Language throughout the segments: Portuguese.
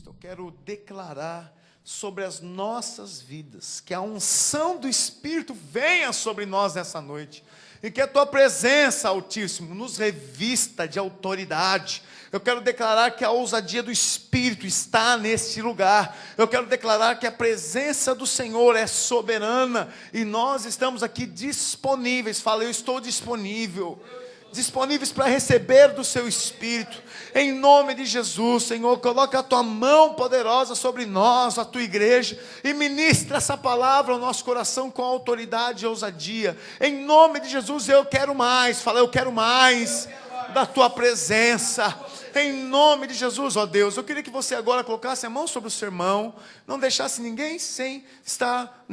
eu quero declarar sobre as nossas vidas, que a unção do Espírito venha sobre nós nessa noite, e que a tua presença, Altíssimo, nos revista de autoridade. Eu quero declarar que a ousadia do Espírito está neste lugar. Eu quero declarar que a presença do Senhor é soberana, e nós estamos aqui disponíveis. Fala, eu estou disponível. Disponíveis para receber do seu Espírito, em nome de Jesus. Senhor, coloca a tua mão poderosa sobre nós, a tua igreja, e ministra essa palavra ao nosso coração com autoridade e ousadia, em nome de Jesus. Eu quero mais, fala, eu quero mais da tua presença, em nome de Jesus. Ó Deus, eu queria que você agora colocasse a mão sobre o seu irmão, não deixasse ninguém sem estar,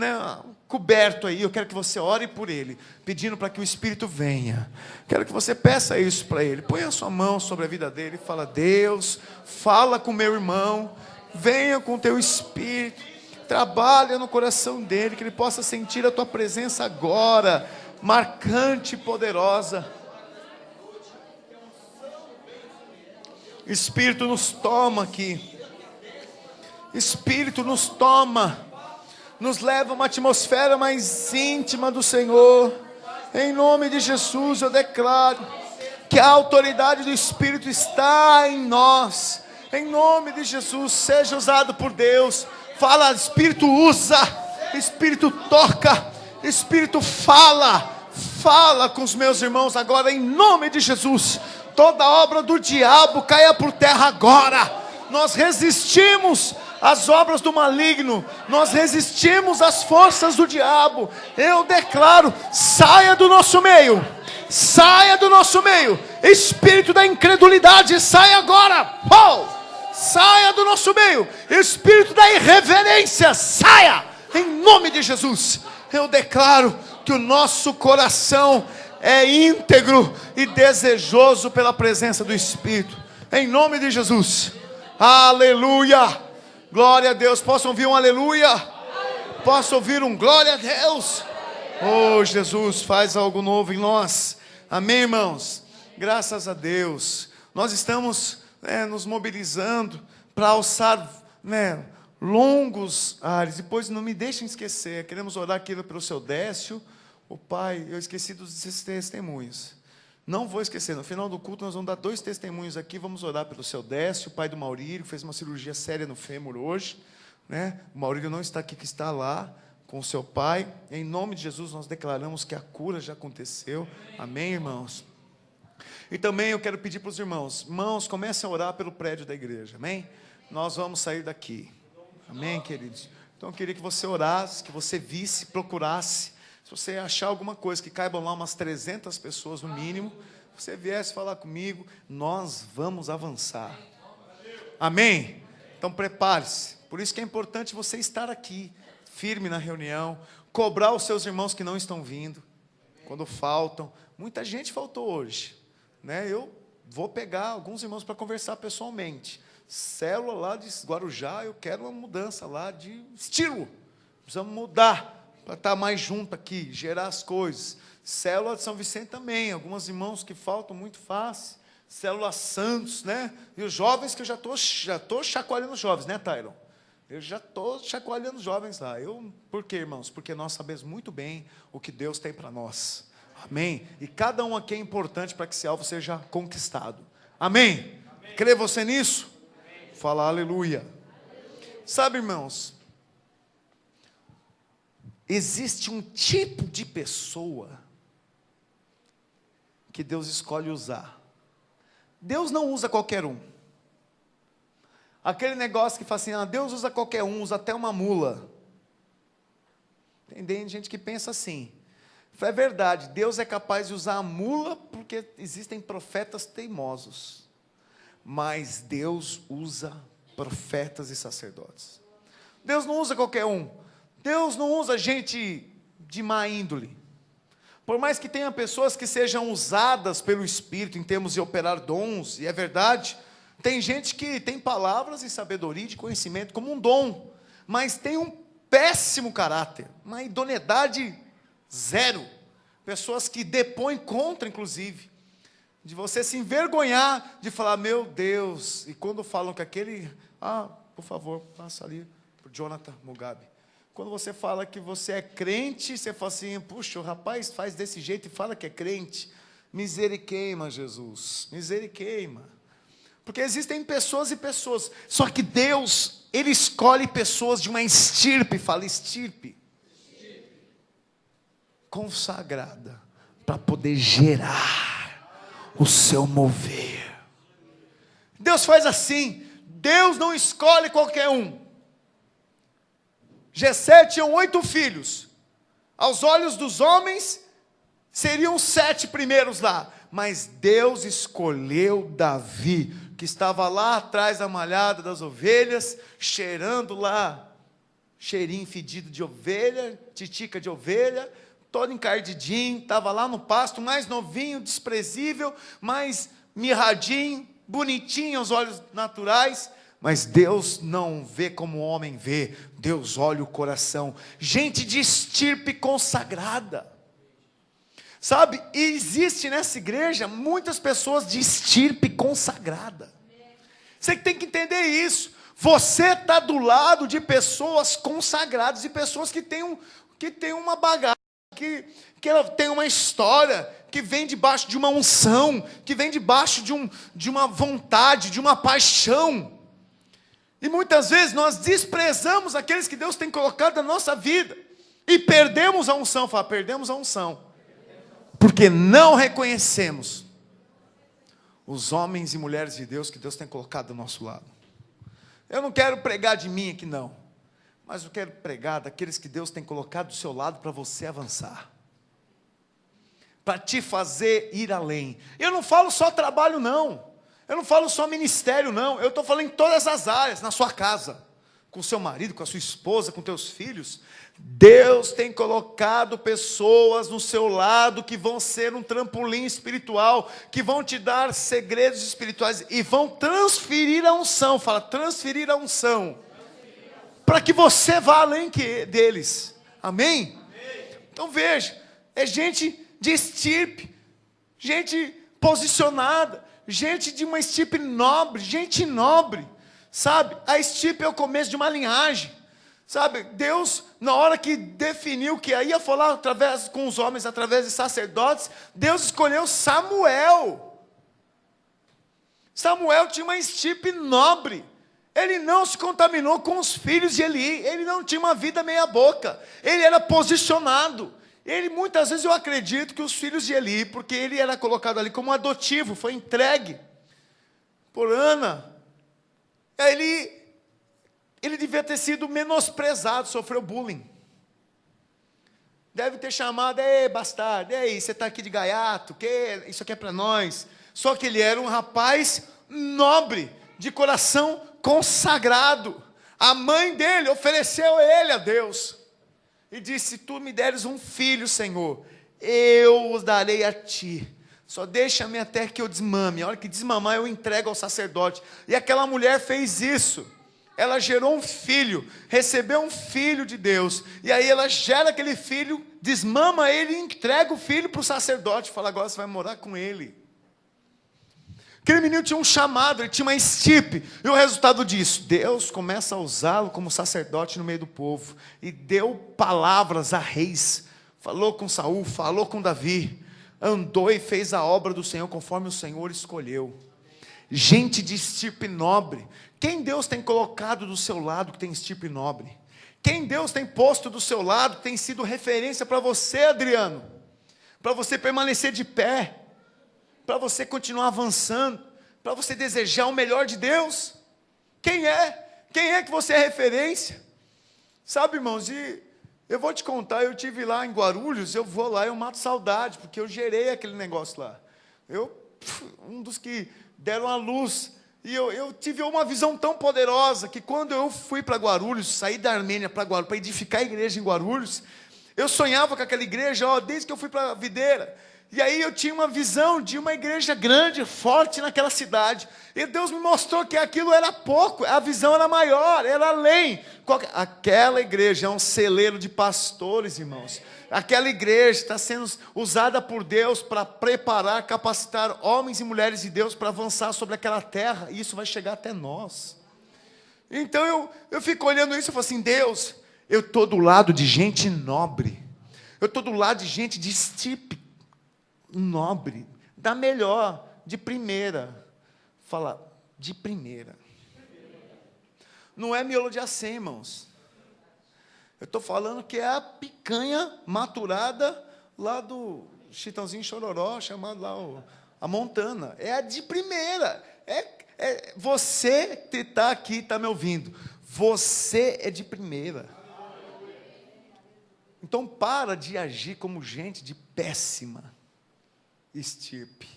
coberto aí. Eu quero que você ore por ele, pedindo para que o Espírito venha. Quero que você peça isso para ele. Põe a sua mão sobre a vida dele e fala: Deus, fala com meu irmão, venha com o teu Espírito, trabalha no coração dele, que ele possa sentir a tua presença agora, marcante e poderosa. Espírito nos toma aqui, Espírito nos toma, nos leva a uma atmosfera mais íntima do Senhor. Em nome de Jesus eu declaro que a autoridade do Espírito está em nós. Em nome de Jesus, seja usado por Deus. Fala, Espírito usa, Espírito toca, Espírito fala com os meus irmãos agora, em nome de Jesus. Toda obra do diabo caia por terra agora. Nós resistimos às obras do maligno, nós resistimos às forças do diabo. Eu declaro: saia do nosso meio, saia do nosso meio. Espírito da incredulidade, saia agora. Saia do nosso meio. Espírito da irreverência, saia, em nome de Jesus. Eu declaro que o nosso coração é íntegro e desejoso pela presença do Espírito, em nome de Jesus. Aleluia, glória a Deus. Posso ouvir um aleluia? Posso ouvir um glória a Deus? Oh Jesus, faz algo novo em nós. Amém, irmãos? Graças a Deus. Nós estamos nos mobilizando para alçar longos ares. Depois não me deixem esquecer, queremos orar aqui pelo seu Décio. O pai, eu esqueci dos testemunhos. Não vou esquecer, no final do culto nós vamos dar 2 testemunhos aqui. Vamos orar pelo seu Décio, o pai do Maurílio, que fez uma cirurgia séria no fêmur hoje, O Maurílio não está aqui, que está lá com o seu pai. Em nome de Jesus nós declaramos que a cura já aconteceu. Amém, irmãos? E também eu quero pedir para os irmãos, comecem a orar pelo prédio da igreja, amém? Nós vamos sair daqui, amém, queridos? Então eu queria que você orasse, que você visse, procurasse. Se você achar alguma coisa que caibam lá umas 300 pessoas no mínimo, você viesse falar comigo, nós vamos avançar. Amém? Então prepare-se. Por isso que é importante você estar aqui, firme na reunião, cobrar os seus irmãos que não estão vindo, quando faltam. Muita gente faltou hoje, Eu vou pegar alguns irmãos para conversar pessoalmente. Célula lá de Guarujá, eu quero uma mudança lá de estilo. Precisamos mudar para estar mais junto aqui, gerar as coisas. Célula de São Vicente também, alguns irmãos que faltam muito fácil. Célula Santos, E os jovens, que eu já estou chacoalhando os jovens, Tyron? Eu já estou chacoalhando os jovens lá. Por quê, irmãos? Porque nós sabemos muito bem o que Deus tem para nós. Amém? E cada um aqui é importante para que esse alvo seja conquistado. Amém? Crê você nisso? Amém. Fala aleluia. Sabe, irmãos, existe um tipo de pessoa que Deus escolhe usar. Deus não usa qualquer um. Aquele negócio que fala assim, Deus usa qualquer um, usa até uma mula. Tem gente que pensa assim. É verdade, Deus é capaz de usar a mula porque existem profetas teimosos. Mas Deus usa profetas e sacerdotes. Deus não usa qualquer um. Deus não usa gente de má índole. Por mais que tenha pessoas que sejam usadas pelo Espírito em termos de operar dons, e é verdade, tem gente que tem palavras e sabedoria de conhecimento como um dom, mas tem um péssimo caráter, uma idoneidade zero. Pessoas que depõem contra, inclusive. de você se envergonhar, de falar, meu Deus, e quando falam que aquele, por favor, passa ali para o Jonathan Mugabe. Quando você fala que você é crente, você fala assim, puxa, o rapaz faz desse jeito e fala que é crente. Miseriqueima, Jesus, miseriqueima. Porque existem pessoas e pessoas, só que Deus, Ele escolhe pessoas de uma estirpe, fala estirpe, consagrada, para poder gerar o seu mover. Deus faz assim, Deus não escolhe qualquer um. Jessé tinha 8 filhos, aos olhos dos homens, seriam 7 primeiros lá, mas Deus escolheu Davi, que estava lá atrás da malhada das ovelhas, cheirando lá, cheirinho fedido de ovelha, titica de ovelha, todo encardidinho, estava lá no pasto, mais novinho, desprezível, mais mirradinho, bonitinho aos olhos naturais, mas Deus não vê como o homem vê, Deus olha o coração, gente de estirpe consagrada, sabe, e existe nessa igreja muitas pessoas de estirpe consagrada, você tem que entender isso, você está do lado de pessoas consagradas, de pessoas que têm uma bagagem, que ela tem uma história, que vem debaixo de uma unção, que vem debaixo de uma vontade, de uma paixão, e muitas vezes nós desprezamos aqueles que Deus tem colocado na nossa vida, e perdemos a unção, perdemos a unção, porque não reconhecemos os homens e mulheres de Deus que Deus tem colocado do nosso lado. Eu não quero pregar de mim aqui não, mas eu quero pregar daqueles que Deus tem colocado do seu lado para você avançar, para te fazer ir além. Eu não falo só trabalho não, eu não falo só ministério não, eu estou falando em todas as áreas, na sua casa, com o seu marido, com a sua esposa, com teus filhos. Deus tem colocado pessoas no seu lado que vão ser um trampolim espiritual, que vão te dar segredos espirituais e vão transferir a unção, fala, transferir a unção, para que você vá além deles, amém? Então veja, é gente de estirpe, gente posicionada, gente de uma estirpe nobre, gente nobre, sabe, a estirpe é o começo de uma linhagem, sabe, Deus, na hora que definiu que ia falar com os homens, através de sacerdotes, Deus escolheu Samuel. Samuel tinha uma estirpe nobre, ele não se contaminou com os filhos de Eli, ele não tinha uma vida meia boca, ele era posicionado, ele muitas vezes eu acredito que os filhos de Eli, porque ele era colocado ali como adotivo, foi entregue por Ana, ele devia ter sido menosprezado, sofreu bullying, deve ter chamado, ei bastardo, ei, você está aqui de gaiato, isso aqui é para nós, só que ele era um rapaz nobre, de coração consagrado, a mãe dele ofereceu ele a Deus, e disse, se tu me deres um filho, Senhor, eu os darei a ti, só deixa-me até que eu desmame, a hora que desmamar eu entrego ao sacerdote, e aquela mulher fez isso, ela gerou um filho, recebeu um filho de Deus, e aí ela gera aquele filho, desmama ele e entrega o filho para o sacerdote, fala, agora você vai morar com ele. Aquele menino tinha um chamado, ele tinha uma estirpe, e o resultado disso, Deus começa a usá-lo como sacerdote no meio do povo, e deu palavras a reis, falou com Saul, falou com Davi, andou e fez a obra do Senhor, conforme o Senhor escolheu, gente de estirpe nobre, quem Deus tem colocado do seu lado que tem estirpe nobre, quem Deus tem posto do seu lado, que tem sido referência para você, Adriano, para você permanecer de pé, para você continuar avançando, para você desejar o melhor de Deus, quem é? Quem é que você é referência? Sabe, irmãos, eu vou te contar, eu estive lá em Guarulhos, eu vou lá, eu mato saudade, porque eu gerei aquele negócio lá, um dos que deram a luz, e eu tive uma visão tão poderosa, que quando eu fui para Guarulhos, saí da Armênia para Guarulhos, para edificar a igreja em Guarulhos, eu sonhava com aquela igreja, desde que eu fui para a videira, E aí eu tinha uma visão de uma igreja grande, forte naquela cidade. E Deus me mostrou que aquilo era pouco, a visão era maior, era além. Aquela igreja é um celeiro de pastores, irmãos. Aquela igreja está sendo usada por Deus para preparar, capacitar homens e mulheres de Deus para avançar sobre aquela terra. E isso vai chegar até nós. Então eu fico olhando isso e falo assim, Deus, eu estou do lado de gente nobre. Eu estou do lado de gente de estirpe nobre, da melhor, de primeira. Fala, de primeira. Não é miolo de acém, irmãos. Eu estou falando que é a picanha maturada lá do Chitãozinho Chororó, chamado lá a Montana. É a de primeira. Você que está aqui, está me ouvindo. Você é de primeira. Então para de agir como gente de péssima estirpe.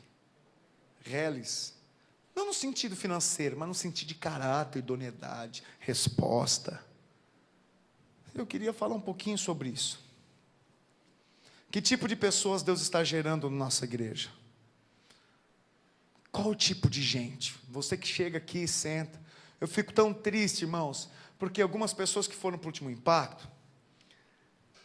Reles. Não no sentido financeiro, mas no sentido de caráter, idoneidade, resposta. Eu queria falar um pouquinho sobre isso. Que tipo de pessoas Deus está gerando na nossa igreja? Qual o tipo de gente? Você que chega aqui e senta. Eu fico tão triste, irmãos, porque algumas pessoas que foram para o último impacto,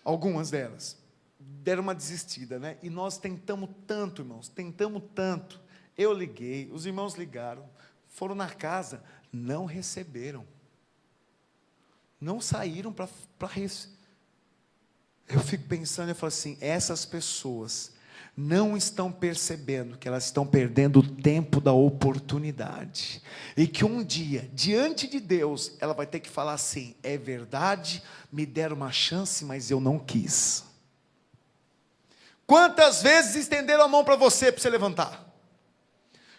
algumas delas, deram uma desistida, né? E nós tentamos tanto, irmãos, tentamos tanto. Eu liguei, os irmãos ligaram, foram na casa, não receberam. Não saíram para receber. Eu fico pensando, eu falo assim, essas pessoas não estão percebendo que elas estão perdendo o tempo da oportunidade. E que um dia, diante de Deus, ela vai ter que falar assim, é verdade, me deram uma chance, mas eu não quis. Quantas vezes estenderam a mão para você levantar?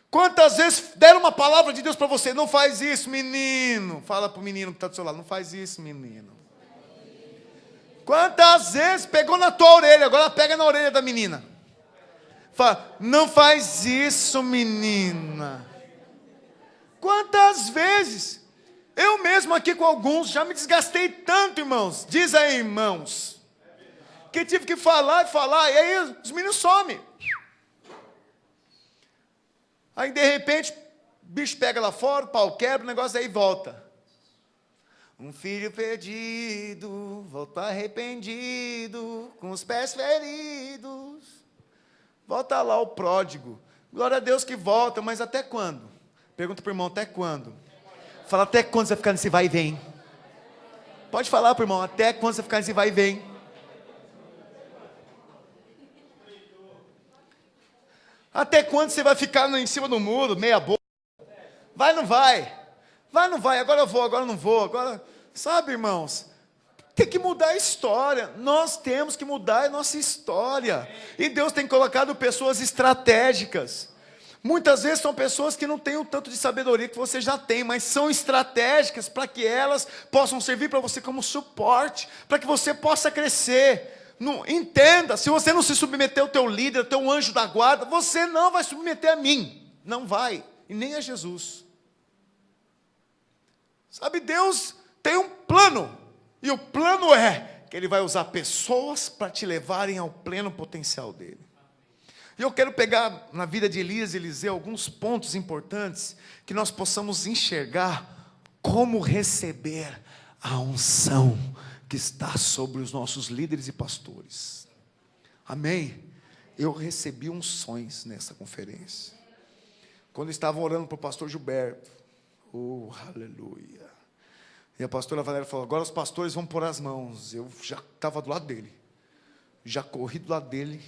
Quantas vezes deram uma palavra de Deus para você? Não faz isso, menino. Fala para o menino que está do seu lado, não faz isso, menino. Quantas vezes pegou na tua orelha, agora pega na orelha da menina. Fala, não faz isso, menina. Quantas vezes? Eu mesmo aqui com alguns, já me desgastei tanto, irmãos. Diz aí, irmãos. Que tive que falar, e aí os meninos somem. Aí, de repente, o bicho pega lá fora, o pau quebra, o negócio aí volta. Um filho perdido, volta arrependido, com os pés feridos. Volta lá o pródigo. Glória a Deus que volta, mas até quando? Pergunta para o irmão, até quando? Fala, até quando você vai ficar nesse vai e vem? Pode falar para o irmão, até quando você vai ficar nesse vai e vem? Até quando você vai ficar em cima do muro, meia boca? Vai, não vai? Vai, não vai? Agora eu vou, agora eu não vou. Agora, sabe, irmãos? Tem que mudar a história. Nós temos que mudar a nossa história. E Deus tem colocado pessoas estratégicas. Muitas vezes são pessoas que não têm o tanto de sabedoria que você já tem, mas são estratégicas para que elas possam servir para você como suporte, para que você possa crescer. Não, entenda, se você não se submeter ao teu líder, ao teu anjo da guarda, você não vai submeter a mim. Não vai, e nem a Jesus. Sabe, Deus tem um plano, e o plano é que Ele vai usar pessoas para te levarem ao pleno potencial dEle. E eu quero pegar na vida de Elias e Eliseu alguns pontos importantes, que nós possamos enxergar como receber a unção que está sobre os nossos líderes e pastores. Amém? Eu recebi unções nessa conferência. Quando estava orando para o pastor Gilberto, oh, aleluia. E a pastora Valéria falou, agora os pastores vão pôr as mãos. Eu já estava do lado dele. Já corri do lado dele.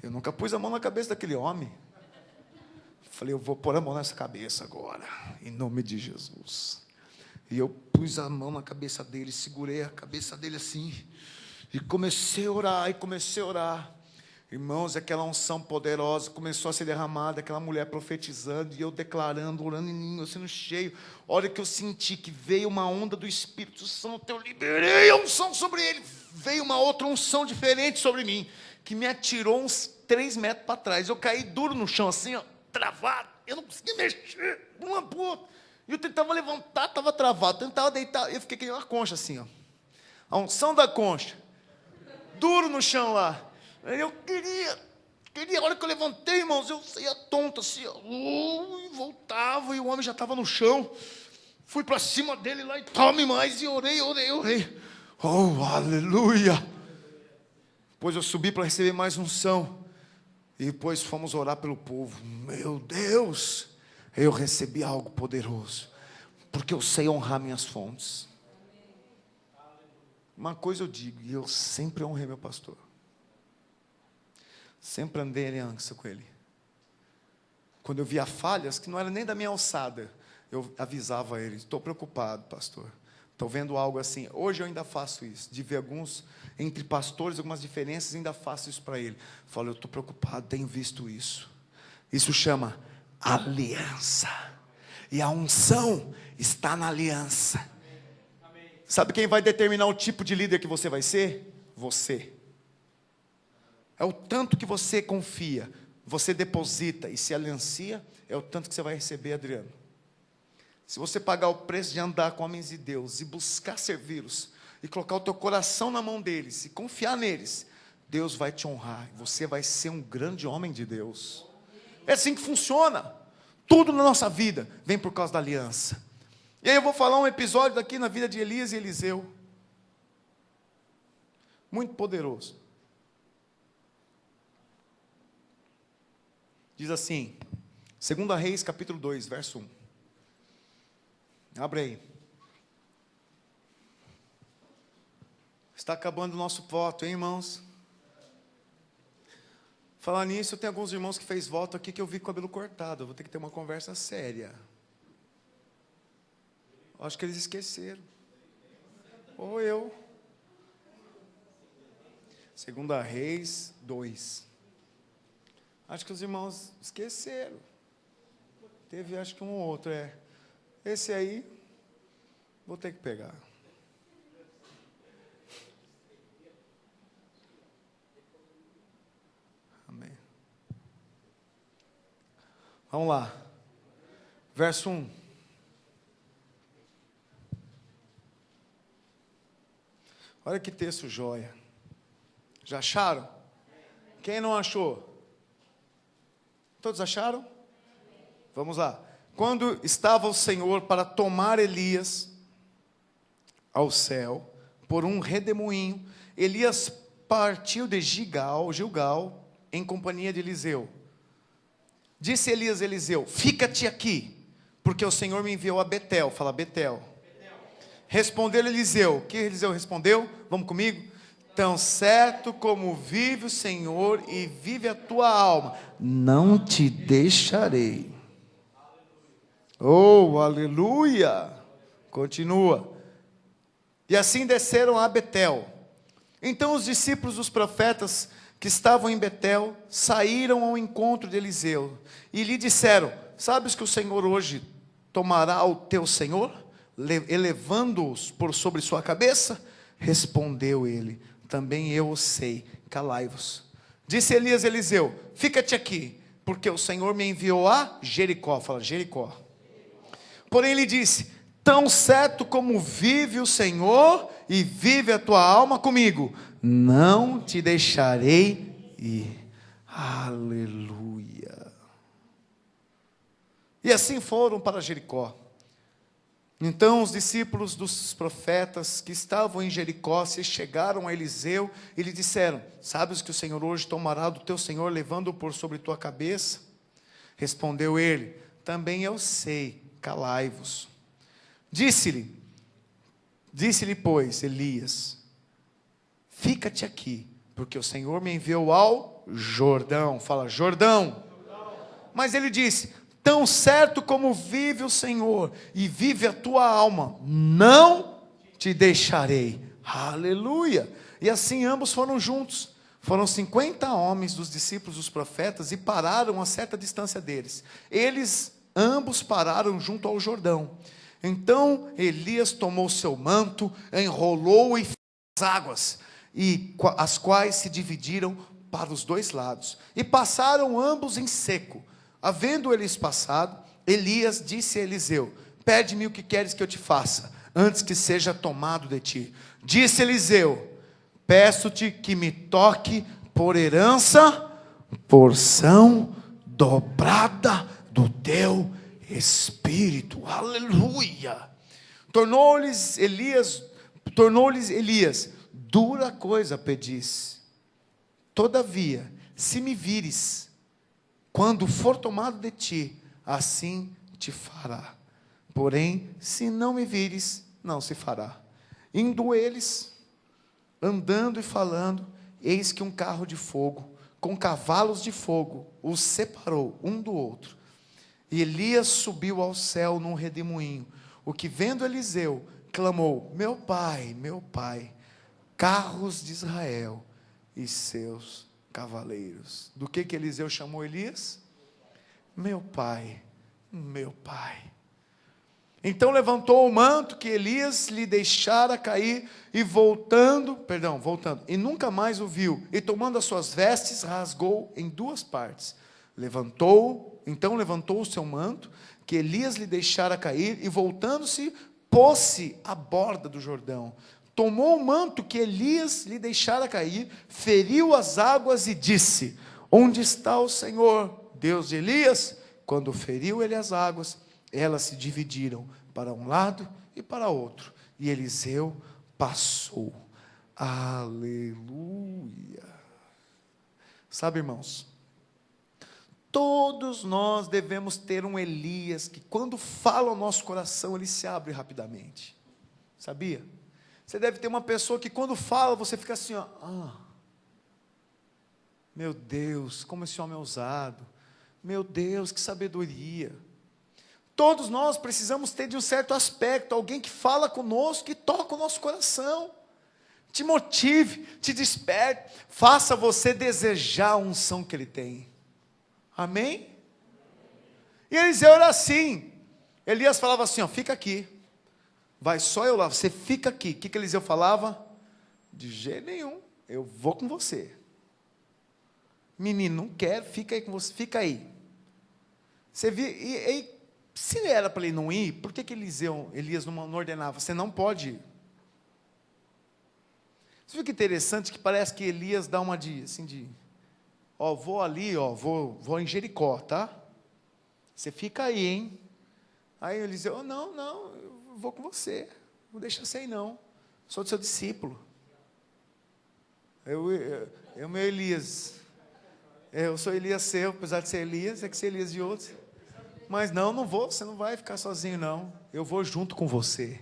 Eu nunca pus a mão na cabeça daquele homem. Falei, eu vou pôr a mão nessa cabeça agora, em nome de Jesus. E eu pus a mão na cabeça dele, segurei a cabeça dele assim, e comecei a orar, Irmãos, aquela unção poderosa começou a ser derramada, aquela mulher profetizando, e eu declarando, orando em mim, eu sendo cheio. A hora que eu senti que veio uma onda do Espírito Santo, eu liberei a unção sobre ele. Veio uma outra unção diferente sobre mim, que me atirou uns 3 metros para trás. Eu caí duro no chão, assim, ó, travado. Eu não conseguia mexer, uma para outra. E eu tentava levantar, estava travado. Tentava deitar, eu fiquei que nem uma concha, assim, ó. A unção da concha. Duro no chão lá. Eu queria, a hora que eu levantei, irmãos, eu saía tonto assim, e voltava, e o homem já estava no chão. Fui para cima dele lá e tome mais, e orei. Oh, aleluia! Depois eu subi para receber mais unção, e depois fomos orar pelo povo. Meu Deus, eu recebi algo poderoso, porque eu sei honrar minhas fontes. Uma coisa eu digo, e eu sempre honrei meu pastor. Sempre andei em aliança com ele. Quando eu via falhas, que não era nem da minha alçada, eu avisava ele: estou preocupado, pastor. Estou vendo algo assim. Hoje eu ainda faço isso, de ver alguns, entre pastores, algumas diferenças, ainda faço isso para ele. Falo: eu estou preocupado, tenho visto isso. Isso chama aliança. E a unção está na aliança. Sabe quem vai determinar o tipo de líder que você vai ser? Você. É o tanto que você confia, você deposita e se aliancia, é o tanto que você vai receber, Adriano. Se você pagar o preço de andar com homens de Deus e buscar servi-los, e colocar o teu coração na mão deles, e confiar neles, Deus vai te honrar, você vai ser um grande homem de Deus. É assim que funciona. Tudo na nossa vida vem por causa da aliança. E aí eu vou falar um episódio daqui na vida de Elias e Eliseu, muito poderoso. Diz assim, 2 Reis, capítulo 2, verso 1. Abre aí. Está acabando o nosso voto, hein, irmãos? Falar nisso, eu tenho alguns irmãos que fez voto aqui que eu vi com o cabelo cortado. Eu vou ter que ter uma conversa séria. Acho que eles esqueceram. Ou eu. 2 Reis 2. Acho que os irmãos esqueceram. Teve, acho que um ou outro, Esse aí, vou ter que pegar. Amém. Vamos lá. Verso 1. Olha que texto joia. Já acharam? Quem não achou? Todos acharam? Vamos lá. Quando estava o Senhor para tomar Elias ao céu, por um redemoinho, Elias partiu de Gilgal, em companhia de Eliseu. Disse Elias a Eliseu: fica-te aqui, porque o Senhor me enviou a Betel. Fala, Betel. Respondeu Eliseu. O que Eliseu respondeu? Vamos comigo? Tão certo como vive o Senhor e vive a tua alma, não te deixarei. Oh, aleluia! Continua. E assim desceram a Betel. Então os discípulos dos profetas que estavam em Betel saíram ao encontro de Eliseu e lhe disseram: sabes que o Senhor hoje tomará o teu Senhor, elevando-os por sobre sua cabeça? Respondeu ele: também eu o sei, calai-vos. Disse Elias a Eliseu: fica-te aqui, porque o Senhor me enviou a Jericó. Fala, Jericó. Porém ele disse: tão certo como vive o Senhor e vive a tua alma comigo, não te deixarei ir. Aleluia. E assim foram para Jericó. Então os discípulos dos profetas que estavam em Jericó se chegaram a Eliseu e lhe disseram: sabes que o Senhor hoje tomará do teu Senhor, levando-o por sobre tua cabeça? Respondeu ele: também eu sei, calai-vos. Disse-lhe, pois, Elias: fica-te aqui, porque o Senhor me enviou ao Jordão. Fala, Jordão. Mas ele disse: tão certo como vive o Senhor e vive a tua alma, não te deixarei. Aleluia. E assim ambos foram juntos. Foram 50 homens dos discípulos dos profetas e pararam a certa distância deles. Eles ambos pararam junto ao Jordão. Então Elias tomou seu manto, enrolou e fez as águas, e as quais se dividiram para os dois lados, e passaram ambos em seco. Havendo eles passado, Elias disse a Eliseu: pede-me o que queres que eu te faça, antes que seja tomado de ti. Disse Eliseu: peço-te que me toque por herança, porção dobrada do teu espírito. Aleluia. Tornou-lhes Elias, dura coisa pedis. Todavia, se me vires, quando for tomado de ti, assim te fará. Porém, se não me vires, não se fará. Indo eles, andando e falando, eis que um carro de fogo, com cavalos de fogo, os separou um do outro. E Elias subiu ao céu num redemoinho. O que vendo Eliseu, clamou: meu pai, carros de Israel e seus cavaleiros. Do que Eliseu chamou Elias? Meu pai, meu pai. Então levantou o manto que Elias lhe deixara cair, e voltando, e nunca mais o viu, e tomando as suas vestes, rasgou em duas partes. Então levantou o seu manto, que Elias lhe deixara cair, e voltando-se, pôs-se à borda do Jordão. Tomou o manto que Elias lhe deixara cair, feriu as águas e disse: onde está o Senhor, Deus de Elias? Quando feriu ele as águas, elas se dividiram para um lado e para outro, e Eliseu passou. Aleluia. Sabe, irmãos, todos nós devemos ter um Elias que, quando fala ao nosso coração, ele se abre rapidamente. Sabia? Você deve ter uma pessoa que, quando fala, você fica assim, ó, meu Deus, como esse homem é ousado. Meu Deus, que sabedoria. Todos nós precisamos ter, de um certo aspecto, alguém que fala conosco, que toca o nosso coração, te motive, te desperte, faça você desejar a unção que ele tem. Amém? E Eliseu era assim. Elias falava assim, ó, fica aqui, vai só eu lá, você fica aqui. O que Eliseu falava? De jeito nenhum, eu vou com você. Menino, não quero, fica aí com você, fica aí. Você viu, e se era para ele não ir, por que Elias não ordenava? Você não pode ir. Você viu que interessante, que parece que Elias dá uma vou ali, vou em Jericó, tá? Você fica aí, hein? Aí Eliseu, não, eu vou com você, não deixa você ir não, sou do seu discípulo. Meu Elias, eu sou Elias seu, apesar de ser Elias, é que ser Elias de outros. Mas não vou, você não vai ficar sozinho não, eu vou junto com você.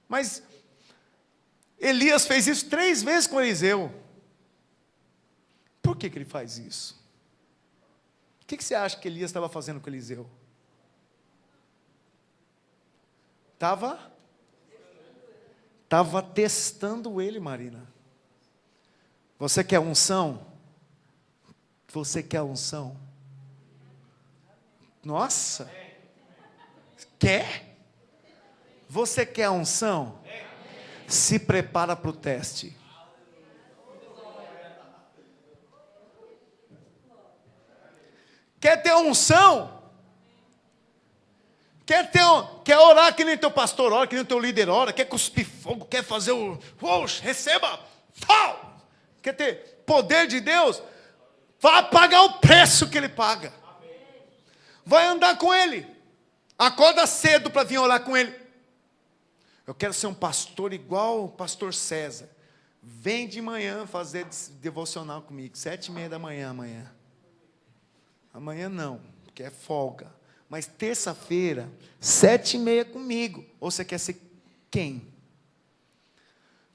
Mas Elias fez isso 3 vezes com Eliseu. Por que ele faz isso? O que você acha que Elias estava fazendo com Eliseu? Estava testando ele, Marina. Você quer unção? Você quer unção? Nossa! Quer? Você quer unção? Se prepara para o teste. Quer ter unção? Quer orar que nem teu pastor ora, que nem teu líder ora? Quer cuspir fogo? Quer fazer receba? Pau! Quer ter poder de Deus? Vá pagar o preço que ele paga. Vai andar com ele. Acorda cedo para vir orar com ele. Eu quero ser um pastor igual o pastor César. Vem de manhã fazer devocional comigo, 7:30 da manhã amanhã. Amanhã não, porque é folga. Mas terça-feira, 7:30 comigo. Ou você quer ser quem?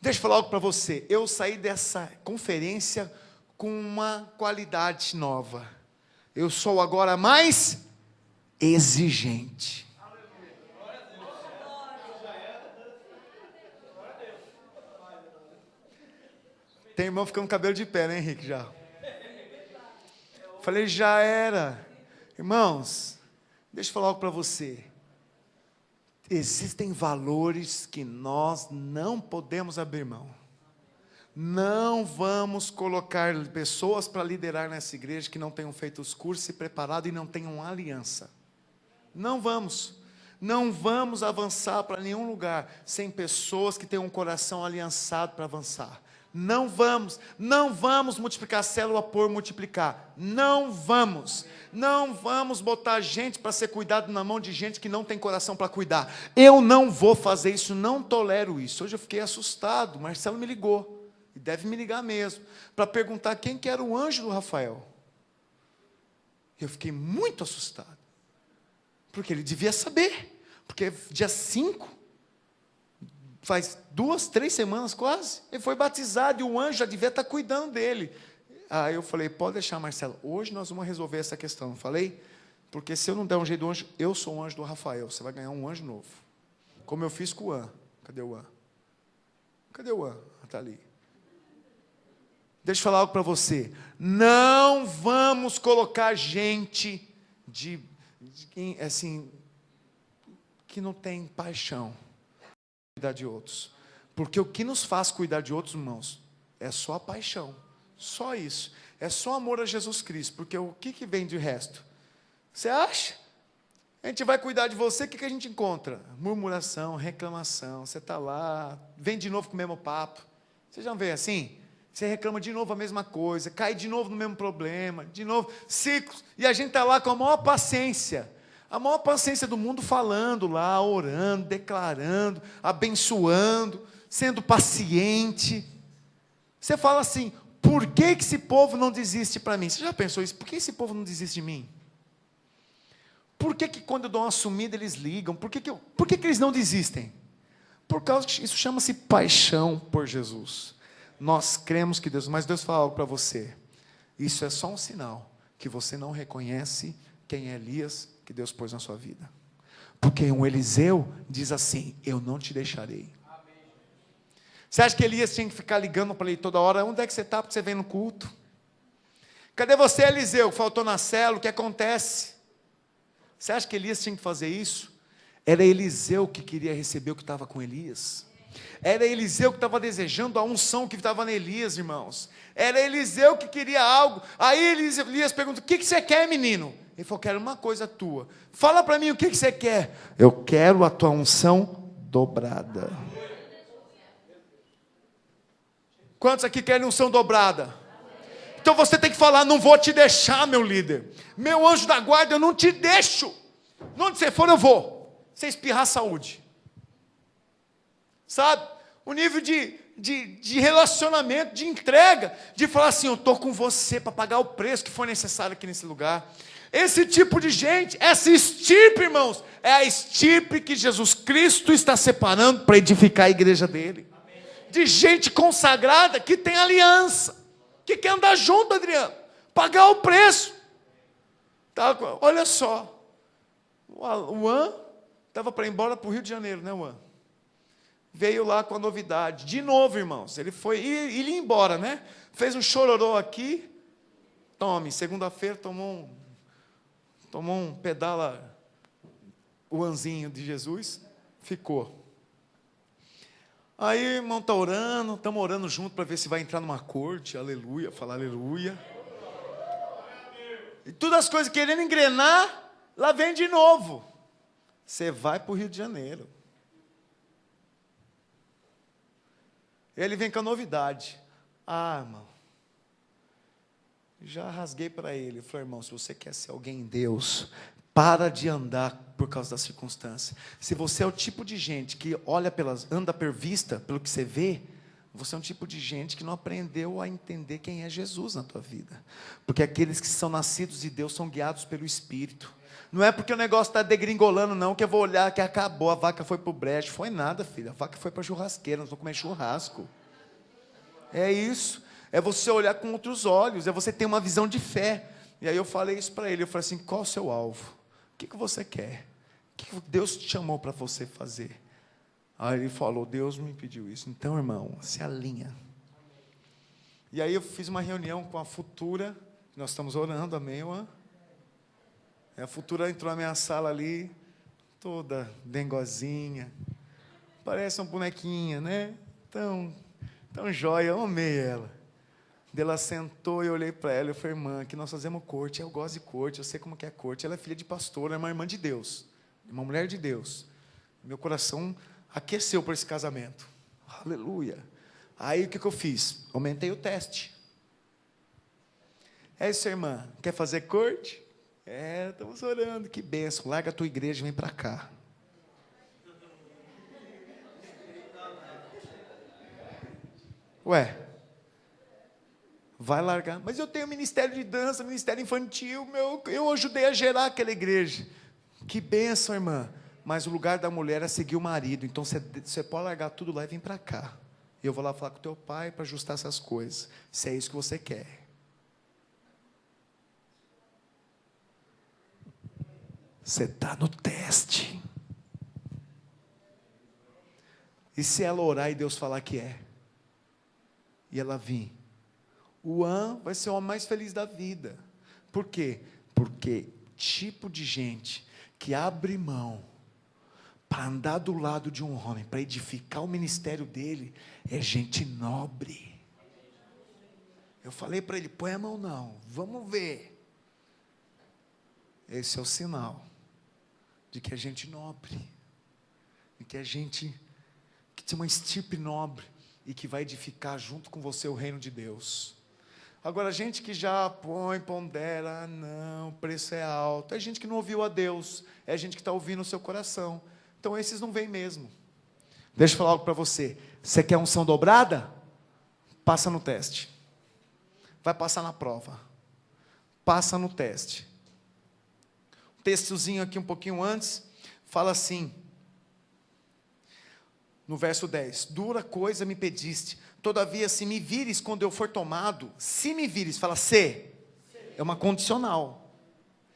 Deixa eu falar algo para você. Eu saí dessa conferência com uma qualidade nova. Eu sou agora mais exigente. Tem irmão ficando com cabelo de pé, né, Henrique? Já. Falei, já era. Irmãos, deixa eu falar algo para você. Existem valores que nós não podemos abrir mão. Não vamos colocar pessoas para liderar nessa igreja que não tenham feito os cursos, se preparado e não tenham aliança. Não vamos. Não vamos avançar para nenhum lugar sem pessoas que tenham um coração aliançado para avançar. Não vamos multiplicar a célula por multiplicar. Não vamos botar gente para ser cuidado na mão de gente que não tem coração para cuidar. Eu não vou fazer isso, não tolero isso. Hoje eu fiquei assustado, Marcelo me ligou, e deve me ligar mesmo, para perguntar quem que era o anjo do Rafael. Eu fiquei muito assustado, porque ele devia saber, porque dia 5, faz 2, 3 semanas quase, ele foi batizado, e o anjo já devia estar cuidando dele. Aí eu falei, pode deixar, Marcelo, hoje nós vamos resolver essa questão, não falei? Porque se eu não der um jeito do anjo, eu sou o anjo do Rafael, você vai ganhar um anjo novo, como eu fiz com o An. Cadê o An? Cadê o An? Está ali. Deixa eu falar algo para você, não vamos colocar gente assim, que não tem paixão, cuidar de outros, porque o que nos faz cuidar de outros, irmãos, é só a paixão, só isso, é só amor a Jesus Cristo, porque o que vem de resto? Você acha? A gente vai cuidar de você, o que a gente encontra? Murmuração, reclamação, você está lá, vem de novo com o mesmo papo, você já vê assim? Você reclama de novo a mesma coisa, cai de novo no mesmo problema, de novo, ciclos, e a gente está lá com a maior paciência do mundo, falando lá, orando, declarando, abençoando, sendo paciente. Você fala assim, por que esse povo não desiste para mim? Você já pensou isso? Por que esse povo não desiste de mim? Por que quando eu dou uma sumida eles ligam? Por que eles não desistem? Por causa que isso chama-se paixão por Jesus. Nós cremos que Deus, mas Deus fala algo para você. Isso é só um sinal que você não reconhece quem é Elias que Deus pôs na sua vida. Porque um Eliseu diz assim, eu não te deixarei. Você acha que Elias tinha que ficar ligando para ele toda hora? Onde é que você está? Porque você vem no culto. Cadê você, Eliseu? Faltou na célula, o que acontece? Você acha que Elias tinha que fazer isso? Era Eliseu que queria receber o que estava com Elias. Era Eliseu que estava desejando a unção que estava em Elias, irmãos. Era Eliseu que queria algo. Aí Elias pergunta, o que você quer, menino? Ele falou, quero uma coisa tua. Fala para mim o que você quer. Eu quero a tua unção dobrada. Quantos aqui querem unção dobrada? Então você tem que falar, não vou te deixar, meu líder. Meu anjo da guarda, eu não te deixo. Onde você for, eu vou. Você espirrar saúde. Sabe? O nível de relacionamento, de entrega, de falar assim, eu estou com você para pagar o preço que for necessário aqui nesse lugar. Esse tipo de gente, essa estirpe, irmãos, é a estirpe que Jesus Cristo está separando para edificar a igreja dele. De gente consagrada que tem aliança, que quer andar junto, Adriano, pagar o preço. Tá, olha só, o An estava para ir embora para o Rio de Janeiro, né, o An? Veio lá com a novidade, de novo, irmãos, ele ia embora, né? Fez um chororô aqui, tome, segunda-feira tomou um pedala, o anzinho de Jesus, ficou. Aí, irmão, está orando, estamos orando junto para ver se vai entrar numa corte, aleluia, falar aleluia. E todas as coisas querendo engrenar, lá vem de novo. Você vai para o Rio de Janeiro. Ele vem com a novidade. Ah, irmão, já rasguei para ele. Eu falei, irmão, se você quer ser alguém em Deus, para de andar por causa da circunstância. Se você é o tipo de gente que anda por vista, pelo que você vê, você é um tipo de gente que não aprendeu a entender quem é Jesus na tua vida. Porque aqueles que são nascidos de Deus são guiados pelo Espírito. Não é porque o negócio está degringolando, não, que eu vou olhar que acabou, a vaca foi para o brejo. Foi nada, filho, a vaca foi para a churrasqueira, nós vamos comer churrasco. É isso, é você olhar com outros olhos, é você ter uma visão de fé. E aí eu falei isso para ele, eu falei assim, qual o seu alvo? O que você quer? O que Deus te chamou para você fazer? Aí ele falou, Deus me pediu isso. Então, irmão, se alinha. E aí eu fiz uma reunião com a Futura, nós estamos orando, amém, Juan? A Futura entrou na minha sala ali, toda dengozinha, parece uma bonequinha, né? Tão jóia, eu amei ela. Ela sentou e eu olhei para ela e falei, irmã, que nós fazemos corte, eu gosto de corte, eu sei como que é corte. Ela é filha de pastor, ela é uma irmã de Deus, uma mulher de Deus. Meu coração aqueceu por esse casamento. Aleluia. Aí o que eu fiz? Aumentei o teste. É isso, irmã, quer fazer corte? Estamos orando, que benção. Larga a tua igreja e vem para cá. Ué, vai largar. Mas eu tenho ministério de dança, ministério infantil, eu ajudei a gerar aquela igreja. Que benção, irmã. Mas o lugar da mulher é seguir o marido. Então você pode largar tudo lá e vir para cá. Eu vou lá falar com o teu pai para ajustar essas coisas. Se é isso que você quer. Você está no teste. E se ela orar e Deus falar que é? E ela vir? O An vai ser o homem mais feliz da vida. Por quê? Porque tipo de gente que abre mão para andar do lado de um homem, para edificar o ministério dele, é gente nobre. Eu falei para ele, põe a mão não, vamos ver. Esse é o sinal de que é gente nobre, de que é gente que tem uma estirpe nobre e que vai edificar junto com você o reino de Deus. Agora, gente que já pondera, não, o preço é alto, é gente que não ouviu a Deus, é gente que está ouvindo o seu coração. Então, esses não vêm mesmo. Deixa eu falar algo para você. Você quer unção dobrada? Passa no teste. Vai passar na prova. Passa no teste. Textozinho aqui um pouquinho antes, fala assim, no verso 10, dura coisa me pediste, todavia se me vires quando eu for tomado, se me vires, fala se, é uma condicional,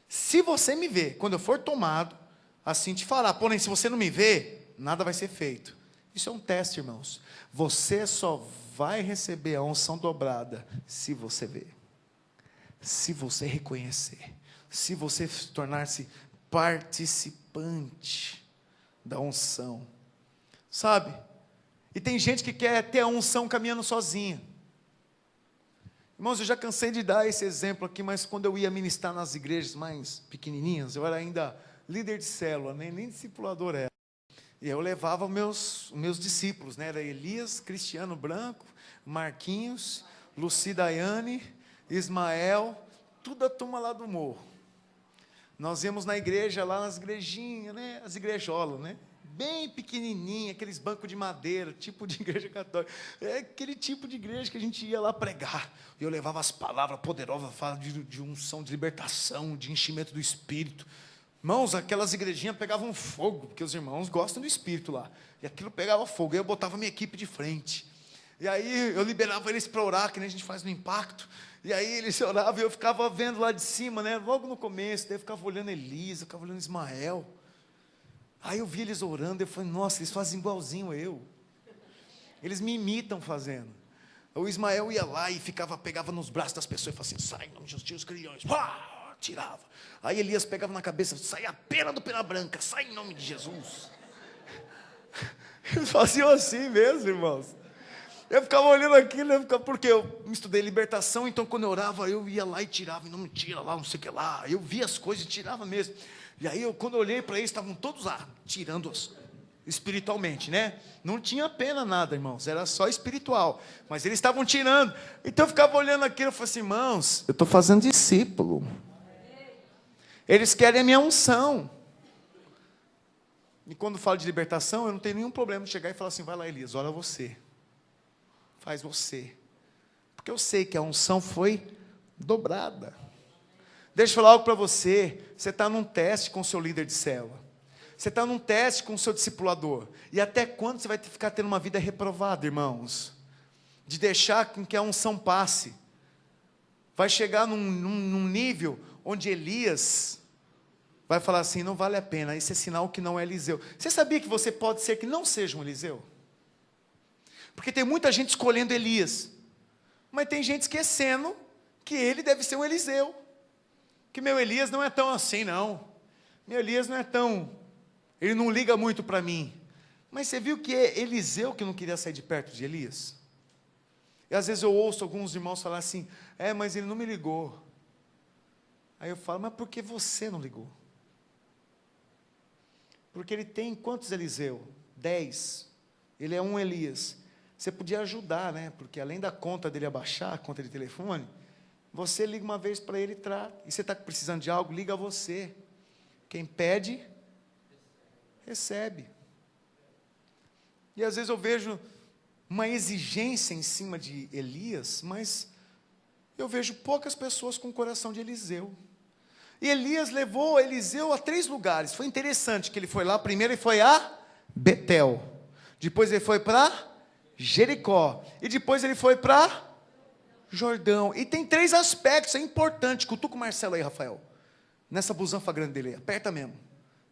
se você me ver quando eu for tomado, assim te fará, porém se você não me ver, nada vai ser feito. Isso é um teste, irmãos, você só vai receber a unção dobrada, se você ver, se você reconhecer, se você tornar-se participante da unção, sabe? E tem gente que quer ter a unção caminhando sozinha. Irmãos, eu já cansei de dar esse exemplo aqui, mas quando eu ia ministrar nas igrejas mais pequenininhas, eu era ainda líder de célula, nem discipulador era. E eu levava os meus discípulos, né? Era Elias, Cristiano Branco, Marquinhos, Luci Daiane, Ismael, tudo a turma lá do morro. Nós íamos na igreja, lá nas igrejinhas, né? As igrejolas, né? Bem pequenininha, aqueles bancos de madeira, tipo de igreja católica. É aquele tipo de igreja que a gente ia lá pregar. E eu levava as palavras poderosas, fala de unção, de libertação, de enchimento do Espírito. Irmãos, aquelas igrejinhas pegavam fogo, porque os irmãos gostam do Espírito lá. E aquilo pegava fogo, e eu botava minha equipe de frente. E aí eu liberava eles para orar, que nem a gente faz no Impacto. E aí eles oravam e eu ficava vendo lá de cima, né? Logo no começo, daí eu ficava olhando Elisa, eu ficava olhando Ismael. Aí eu vi eles orando, eu falei, nossa, eles fazem igualzinho eu. Eles me imitam fazendo. O Ismael ia lá e pegava nos braços das pessoas e falava assim, sai, em nome de Jesus, crianças. Pá, tirava. Aí Elias pegava na cabeça, sai a pena do pena branca, sai em nome de Jesus. Eles faziam assim mesmo, irmãos. Eu ficava olhando aquilo, porque eu estudei libertação, então quando eu orava, eu ia lá e tirava, e não me tira lá, não sei o que lá. Eu via as coisas e tirava mesmo. E aí, quando eu olhei para eles, estavam todos lá, tirando espiritualmente, né? Não tinha pena nada, irmãos, era só espiritual. Mas eles estavam tirando. Então eu ficava olhando aquilo e falei assim, irmãos, eu estou fazendo discípulo. Eles querem a minha unção. E quando falo de libertação, eu não tenho nenhum problema de chegar e falar assim, vai lá, Elias, olha você. Faz você. Porque eu sei que a unção foi dobrada. Deixa eu falar algo para você. Você está num teste com o seu líder de célula. Você está num teste com o seu discipulador. E até quando você vai ficar tendo uma vida reprovada, irmãos? De deixar com que a unção passe. Vai chegar num nível onde Elias vai falar assim, não vale a pena, esse é sinal que não é Eliseu. Você sabia que você pode ser que não seja um Eliseu? Porque tem muita gente escolhendo Elias, mas tem gente esquecendo que ele deve ser um Eliseu. Que meu Elias não é tão assim, não. Meu Elias não é tão... Ele não liga muito para mim. Mas você viu que é Eliseu que não queria sair de perto de Elias? E às vezes eu ouço alguns irmãos falar assim, mas ele não me ligou. Aí eu falo, mas por que você não ligou? Porque ele tem quantos Eliseu? 10. Ele é um Elias. Você podia ajudar, né? Porque além da conta dele abaixar, a conta de telefone, você liga uma vez para ele e trata. E você está precisando de algo, liga a você. Quem pede, recebe. E às vezes eu vejo uma exigência em cima de Elias, mas eu vejo poucas pessoas com o coração de Eliseu. E Elias levou Eliseu a 3 lugares. Foi interessante que ele foi lá. Primeiro ele foi a Betel. Depois ele foi para Jericó. E depois ele foi para Jordão. E tem 3 aspectos, é importante. Cutuca o Marcelo aí, Rafael. Nessa busanfa grande dele aí. Aperta mesmo.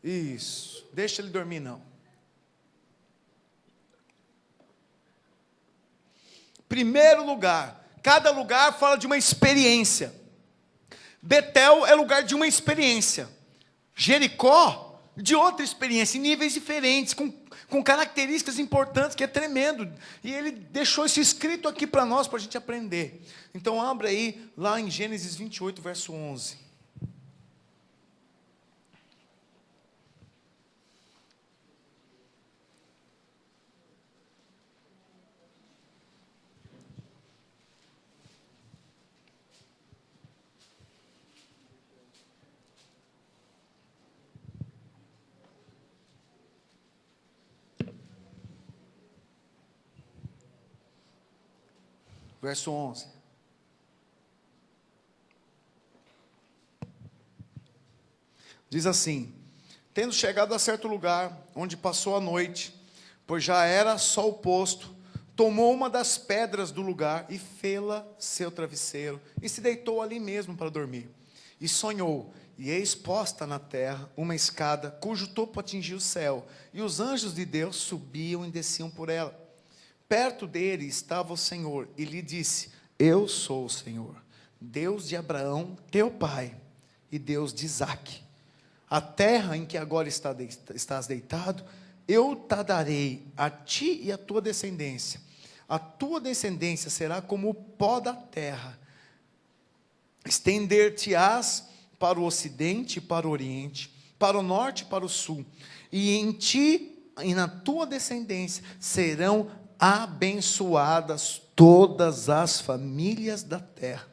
Isso. Deixa ele dormir, não. Primeiro lugar. Cada lugar fala de uma experiência. Betel é lugar de uma experiência. Jericó, de outra experiência, em níveis diferentes, com características importantes, que é tremendo. E ele deixou isso escrito aqui para nós, para a gente aprender. Então, abra aí, lá em Gênesis 28, verso 11. Verso 11. Diz assim: tendo chegado a certo lugar, onde passou a noite, pois já era sol posto, tomou uma das pedras do lugar e fê-la seu travesseiro, e se deitou ali mesmo para dormir. E sonhou, e eis posta na terra uma escada, cujo topo atingia o céu, e os anjos de Deus subiam e desciam por ela. Perto dele estava o Senhor, e lhe disse: eu sou o Senhor, Deus de Abraão, teu pai, e Deus de Isaque. A terra em que agora estás deitado, eu te darei a ti e a tua descendência. A tua descendência será como o pó da terra. Estender-te-ás para o ocidente e para o oriente, para o norte e para o sul. E em ti e na tua descendência serão abençoadas todas as famílias da terra.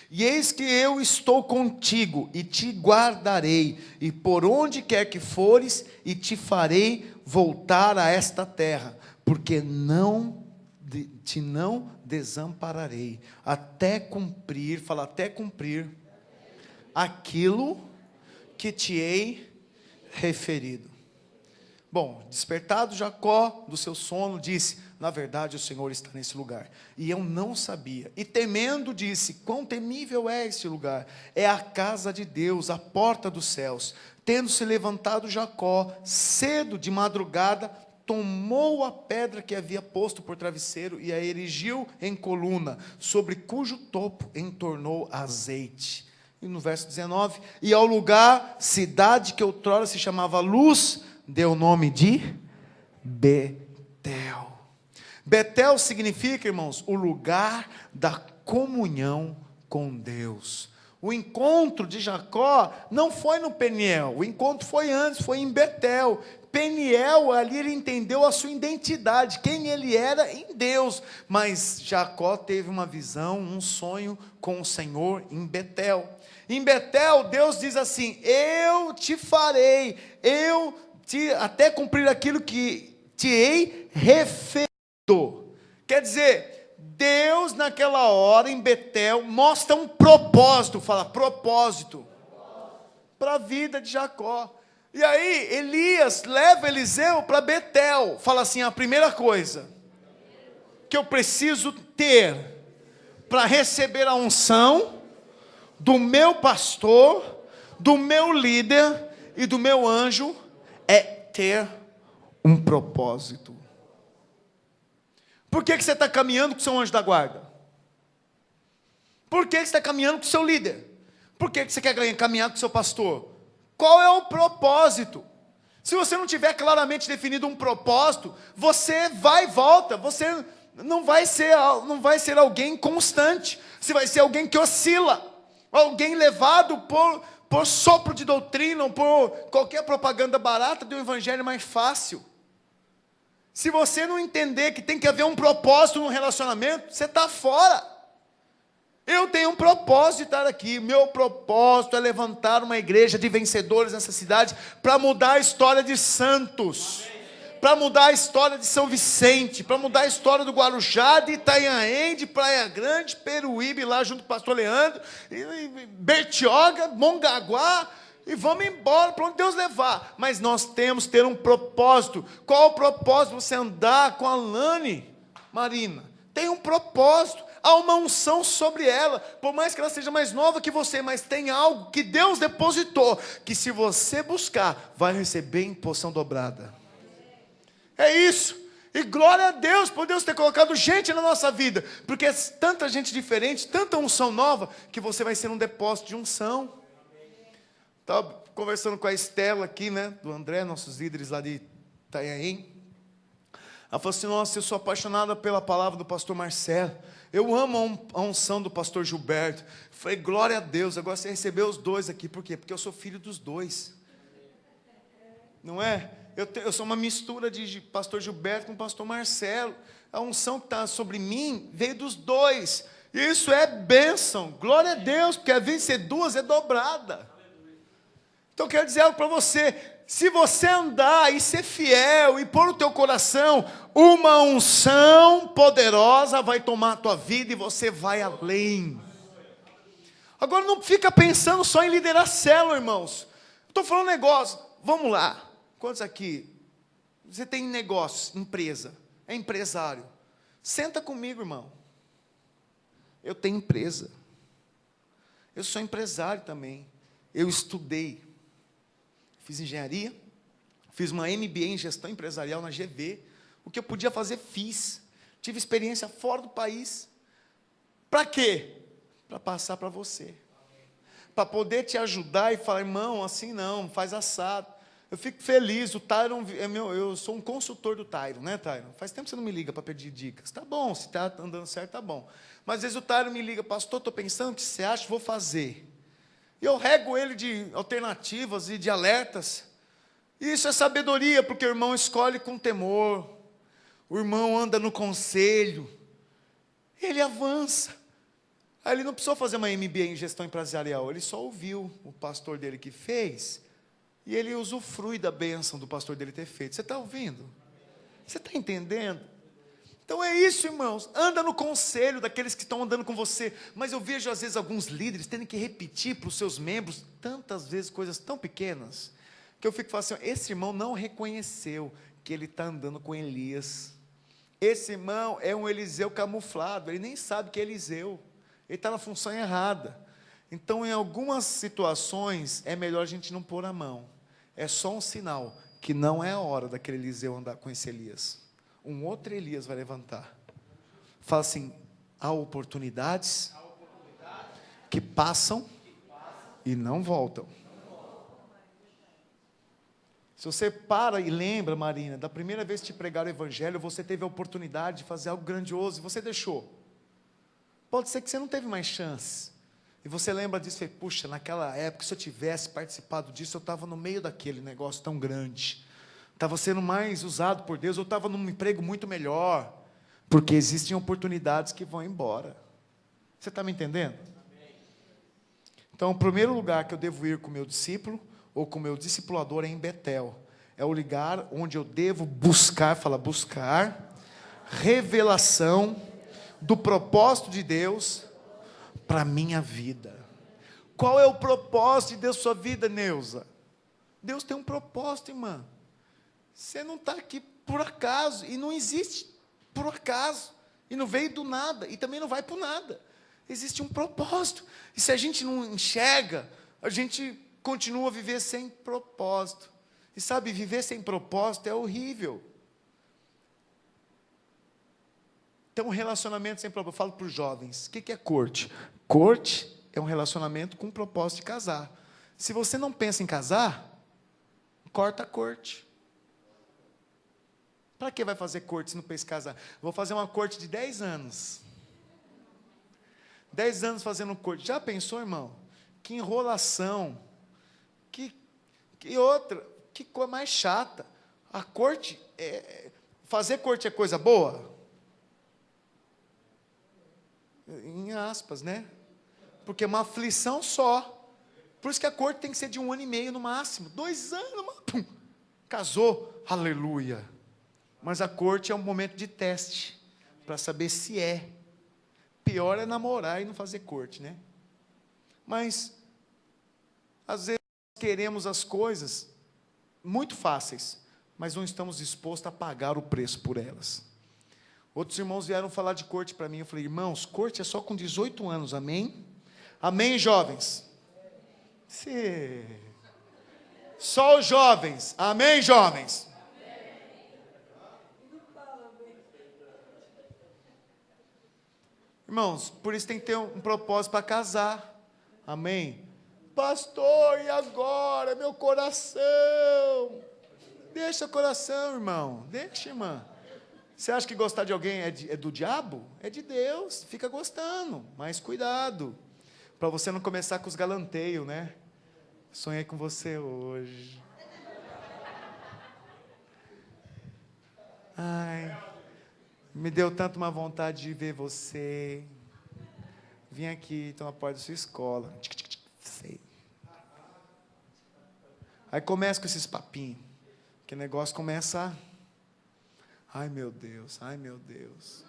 E eis que eu estou contigo, e te guardarei, e por onde quer que fores, e te farei voltar a esta terra, porque te não desampararei, até cumprir, fala, até cumprir, aquilo que te hei referido. Bom, despertado Jacó do seu sono, disse: na verdade o Senhor está nesse lugar, e eu não sabia. E temendo disse: quão temível é este lugar! É a casa de Deus, a porta dos céus. Tendo-se levantado Jacó, cedo de madrugada, tomou a pedra que havia posto por travesseiro, e a erigiu em coluna, sobre cujo topo entornou azeite. E no verso 19, e ao lugar, cidade que outrora se chamava Luz, deu o nome de Betel. Betel significa, irmãos, o lugar da comunhão com Deus. O encontro de Jacó não foi no Peniel, o encontro foi antes, foi em Betel. Peniel, ali ele entendeu a sua identidade, quem ele era em Deus. Mas Jacó teve uma visão, um sonho com o Senhor em Betel. Em Betel, Deus diz assim: eu te farei, até cumprir aquilo que te hei referido. Quer dizer, Deus naquela hora em Betel mostra um propósito, fala propósito, para a vida de Jacó. E aí Elias leva Eliseu para Betel, fala assim: a primeira coisa que eu preciso ter para receber a unção do meu pastor, do meu líder e do meu anjo, é ter um propósito. Por que você está caminhando com o seu anjo da guarda? Por que você está caminhando com o seu líder? Por que você quer caminhar com o seu pastor? Qual é o propósito? Se você não tiver claramente definido um propósito, você vai e volta, você não vai ser alguém constante, você vai ser alguém que oscila, alguém levado por sopro de doutrina, ou por qualquer propaganda barata de um evangelho mais fácil. Se você não entender que tem que haver um propósito no relacionamento, você está fora. Eu tenho um propósito de estar aqui. Meu propósito é levantar uma igreja de vencedores nessa cidade para mudar a história de Santos, para mudar a história de São Vicente, para mudar a história do Guarujá, de Itanhaém, de Praia Grande, Peruíbe, lá junto com o pastor Leandro, Bertioga, Mongaguá, e vamos embora para onde Deus levar. Mas nós temos que ter um propósito. Qual o propósito? Você andar com a Lani, Marina. Tem um propósito. Há uma unção sobre ela. Por mais que ela seja mais nova que você, mas tem algo que Deus depositou, que se você buscar, vai receber em porção dobrada. É isso. E glória a Deus por Deus ter colocado gente na nossa vida. Porque é tanta gente diferente, tanta unção nova, que você vai ser um depósito de unção. Estava conversando com a Estela aqui, né, do André, nossos líderes lá de Itanhaém. Ela falou assim, nossa, eu sou apaixonada pela palavra do pastor Marcelo. Eu amo a unção do pastor Gilberto. Falei, glória a Deus, agora você recebeu os dois aqui. Por quê? Porque eu sou filho dos dois. Não é? Eu sou uma mistura de pastor Gilberto com pastor Marcelo. A unção que está sobre mim veio dos dois. Isso é bênção. Glória a Deus, porque a vez de ser duas é dobrada. Então eu quero dizer algo para você. Se você andar e ser fiel e pôr no teu coração, uma unção poderosa vai tomar a tua vida e você vai além. Agora não fica pensando só em liderar célula, irmãos. Estou falando um negócio. Vamos lá. Quantos aqui? Você tem negócio, empresa, é empresário. Senta comigo, irmão. Eu tenho empresa. Eu sou empresário também. Eu estudei. Fiz engenharia, fiz uma MBA em gestão empresarial na GV. O que eu podia fazer, fiz. Tive experiência fora do país. Para quê? Para passar para você. Para poder te ajudar e falar, irmão, assim não, faz assado. Eu fico feliz, o Tyron, eu sou um consultor do Tyron, né, Tyron? Faz tempo que você não me liga para pedir dicas. Tá bom, se está andando certo, tá bom. Mas às vezes o Tyron me liga, pastor, estou pensando o que você acha, vou fazer. E eu rego ele de alternativas e de alertas. E isso é sabedoria, porque o irmão escolhe com temor. O irmão anda no conselho. Ele avança. Aí ele não precisou fazer uma MBA em gestão empresarial. Ele só ouviu o pastor dele que fez. E ele usufrui da bênção do pastor dele ter feito. Você está ouvindo? Você está entendendo? Então é isso, irmãos, anda no conselho daqueles que estão andando com você, mas eu vejo às vezes alguns líderes tendo que repetir para os seus membros, tantas vezes coisas tão pequenas, que eu fico falando assim, esse irmão não reconheceu que ele está andando com Elias, esse irmão é um Eliseu camuflado, ele nem sabe que é Eliseu, ele está na função errada, então em algumas situações é melhor a gente não pôr a mão, é só um sinal que não é a hora daquele Eliseu andar com esse Elias. Um outro Elias vai levantar. Fala assim, há oportunidades que passam e não voltam. Se você para e lembra, Marina, da primeira vez que te pregaram o evangelho, você teve a oportunidade de fazer algo grandioso e você deixou. Pode ser que você não teve mais chance. E você lembra disso e fala, puxa, naquela época, se eu tivesse participado disso, eu estava no meio daquele negócio tão grande. Estava sendo mais usado por Deus, eu estava num emprego muito melhor, porque existem oportunidades que vão embora. Você está me entendendo? Então, o primeiro lugar que eu devo ir com o meu discípulo, ou com o meu discipulador, é em Betel. É o lugar onde eu devo buscar, buscar, revelação do propósito de Deus para a minha vida. Qual é o propósito de Deus para a sua vida, Neuza? Deus tem um propósito, irmã. Você não está aqui por acaso, e não existe por acaso, e não veio do nada, e também não vai por nada. Existe um propósito, e se a gente não enxerga, a gente continua a viver sem propósito. E sabe, viver sem propósito é horrível. Então, um relacionamento sem propósito, eu falo para os jovens, o que é corte? Corte é um relacionamento com o propósito de casar. Se você não pensa em casar, corta a corte. Para que vai fazer corte se não pensa em casar? Vou fazer uma corte de 10 anos. 10 anos fazendo corte. Já pensou, irmão? Que enrolação. Que outra. Que coisa mais chata. A corte Fazer corte é coisa boa? Em aspas, né? Porque é uma aflição só. Por isso que a corte tem que ser de 1 ano e meio no máximo. 2 anos, pum, casou, aleluia. Mas a corte é um momento de teste, para saber se é. Pior é namorar e não fazer corte, né? Mas, às vezes, queremos as coisas muito fáceis, mas não estamos dispostos a pagar o preço por elas. Outros irmãos vieram falar de corte para mim. Eu falei, irmãos, corte é só com 18 anos, amém? Amém, jovens? Sim. Só os jovens, amém, jovens? Irmãos, por isso tem que ter um propósito para casar, amém? Pastor, e agora, meu coração? Deixa o coração, irmão, deixa, irmã. Você acha que gostar de alguém é do diabo? É de Deus, fica gostando, mas cuidado, para você não começar com os galanteios, né? Sonhei com você hoje. Ai, me deu tanto uma vontade de ver você. Vim aqui, estou na porta da sua escola. Sei. Aí começa com esses papinhos, que o negócio começa a... Ai, meu Deus, ai, meu Deus.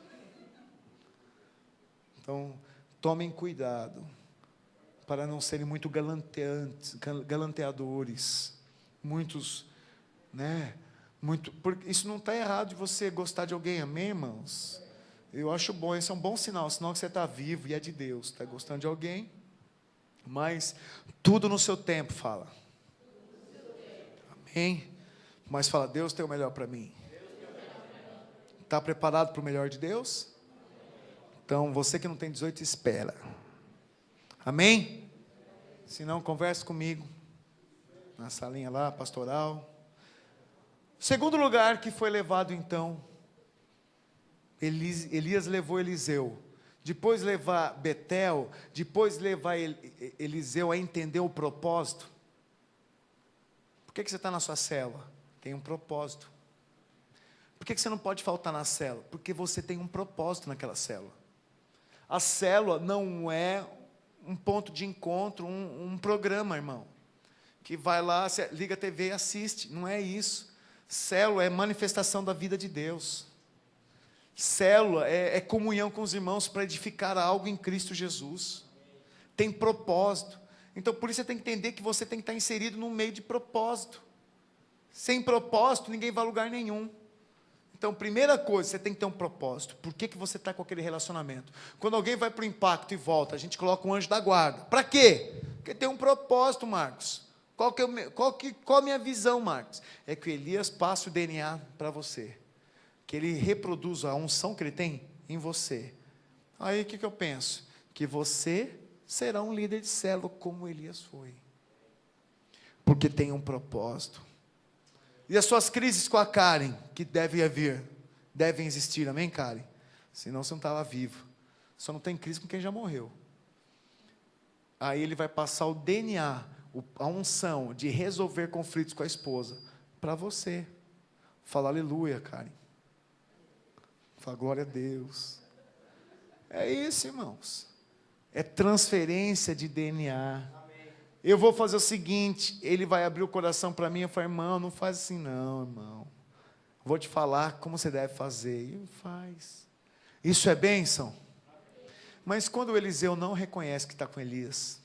Então, tomem cuidado, para não serem muito galanteadores. Muitos, né? Porque isso não está errado de você gostar de alguém, amém, irmãos? Eu acho bom, esse é um bom sinal, sinal que você está vivo e é de Deus, está gostando de alguém. Mas, tudo no seu tempo, fala. Amém? Mas fala, Deus tem o melhor para mim. Está preparado para o melhor de Deus? Então, você que não tem 18, espera. Amém? Se não, converse comigo. Na salinha lá, pastoral. Segundo lugar que foi levado, então, Elias levou Eliseu. Depois levar Betel, depois levar Eliseu a entender o propósito. Por que você está na sua célula? Tem um propósito. Por que você não pode faltar na célula? Porque você tem um propósito naquela célula. A célula não é um ponto de encontro, um programa, irmão. Que vai lá, você liga a TV e assiste. Não é isso. Célula é manifestação da vida de Deus. Célula é comunhão com os irmãos para edificar algo em Cristo Jesus. Tem propósito. Então, por isso você tem que entender que você tem que estar inserido no meio de propósito. Sem propósito, ninguém vai a lugar nenhum. Então, primeira coisa, você tem que ter um propósito. Por que você está com aquele relacionamento? Quando alguém vai para o impacto e volta, a gente coloca um anjo da guarda. Para quê? Porque tem um propósito, Marcos. Qual a minha visão, Marcos? É que o Elias passe o DNA para você. Que ele reproduza a unção que ele tem em você. Aí, o que eu penso? Que você será um líder de célula como Elias foi. Porque tem um propósito. E as suas crises com a Karen, que devem vir, devem existir, amém, Karen? Senão você não estava vivo. Só não tem crise com quem já morreu. Aí ele vai passar o DNA, a unção de resolver conflitos com a esposa, para você. Fala aleluia, Karen. Fala glória a Deus. É isso, irmãos. É transferência de DNA. Eu vou fazer o seguinte, ele vai abrir o coração para mim, eu falo, irmão, não faz assim não, irmão. Vou te falar como você deve fazer. E faz. Isso é bênção? Mas quando o Eliseu não reconhece que está com Elias,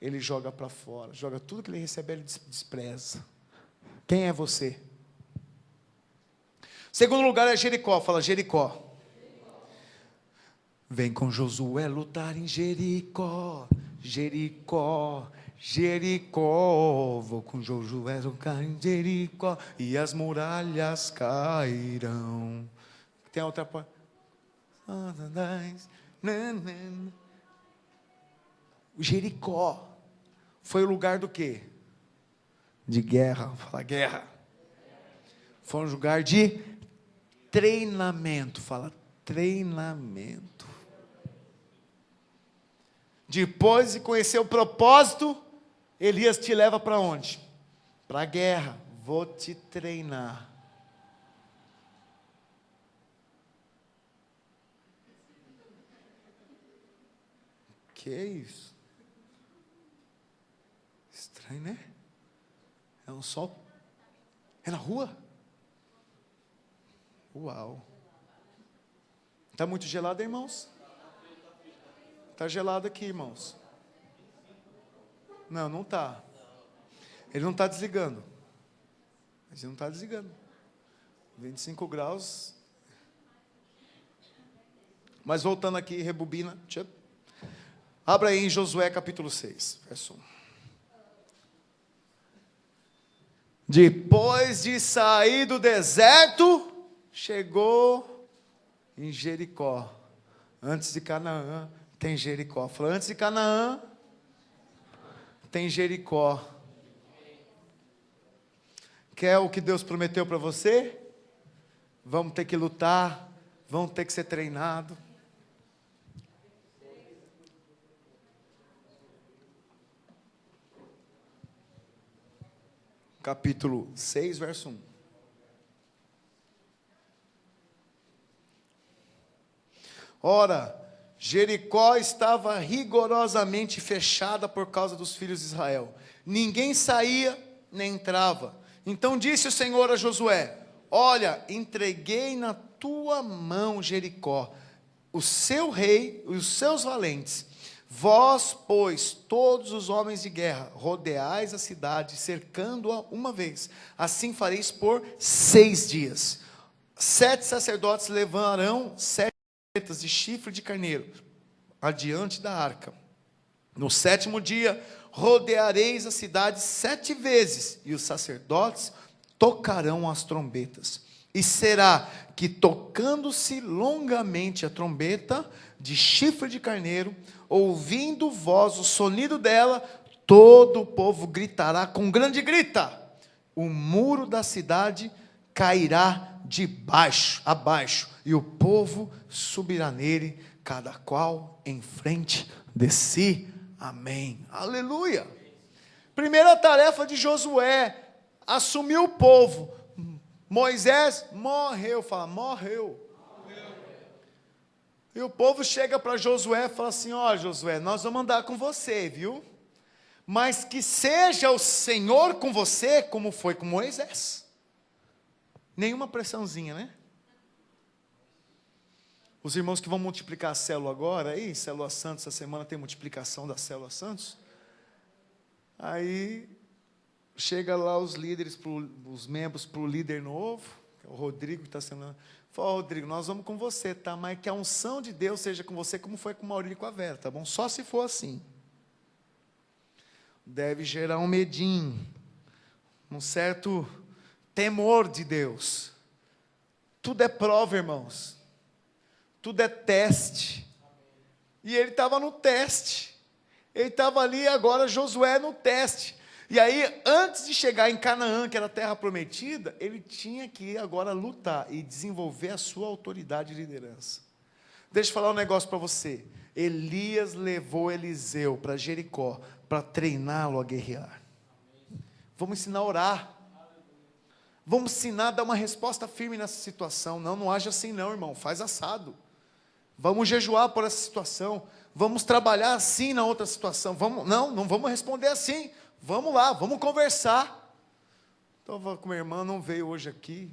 ele joga para fora, joga tudo que ele recebe, ele despreza. Quem é você? Segundo lugar é Jericó, fala Jericó. Vem com Josué lutar em Jericó, Jericó, Jericó. Vou com Josué lutar em Jericó e as muralhas cairão. Tem outra parte. O Jericó foi o lugar do quê? De guerra, fala guerra. Foi um lugar de treinamento, fala treinamento. Depois de conhecer o propósito, Elias te leva para onde? Para a guerra. Vou te treinar. Que isso? Estranho, né? É um sol. É na rua? Uau. Está muito gelado, irmãos? Está gelado aqui, irmãos. Não, não está. Ele não está desligando. Ele não está desligando. 25 graus. Mas voltando aqui, rebobina. Abra aí em Josué capítulo 6, verso 1. Depois de sair do deserto, chegou em Jericó. Antes de Canaã, tem Jericó. Falou, antes de Canaã, tem Jericó. Quer o que Deus prometeu para você? Vamos ter que lutar, vamos ter que ser treinado. Capítulo 6, verso 1. Ora, Jericó estava rigorosamente fechada por causa dos filhos de Israel. Ninguém saía nem entrava. Então disse o Senhor a Josué: olha, entreguei na tua mão Jericó, o seu rei e os seus valentes. Vós, pois, todos os homens de guerra, rodeais a cidade, cercando-a uma vez. Assim fareis por 6 dias. 7 sacerdotes levarão 7 trombetas de chifre de carneiro adiante da arca. No 7º dia, rodeareis a cidade 7 vezes, e os sacerdotes tocarão as trombetas. E será que, tocando-se longamente a trombeta de chifre de carneiro, ouvindo vós o sonido dela, todo o povo gritará com grande grita. O muro da cidade cairá de baixo abaixo, e o povo subirá nele, cada qual em frente de si. Amém. Aleluia. Primeira tarefa de Josué: assumiu o povo. Moisés morreu. Fala, morreu. E o povo chega para Josué e fala assim: ó, Josué, nós vamos andar com você, viu? Mas que seja o Senhor com você, como foi com Moisés. Nenhuma pressãozinha, né? Os irmãos que vão multiplicar a célula agora, aí, célula Santos, essa semana tem multiplicação da célula Santos. Aí, chega lá os líderes, os membros para o líder novo, que é o Rodrigo que está sendo. Fala, Rodrigo, nós vamos com você, tá? Mas que a unção de Deus seja com você, como foi com o Maurílio e com a Vera, tá bom? Só se for assim. Deve gerar um medinho, um certo temor de Deus. Tudo é prova, irmãos. Tudo é teste. E ele estava no teste. Ele estava ali agora, Josué no teste. E aí, antes de chegar em Canaã, que era a terra prometida, ele tinha que agora lutar e desenvolver a sua autoridade e liderança. Deixa eu falar um negócio para você. Elias levou Eliseu para Jericó para treiná-lo a guerrear. Vamos ensinar a orar. Vamos ensinar a dar uma resposta firme nessa situação. Não age assim não, irmão. Faz assado. Vamos jejuar por essa situação. Vamos trabalhar assim na outra situação. Não vamos responder assim. Vamos lá, vamos conversar. Então, com minha irmã, não veio hoje aqui.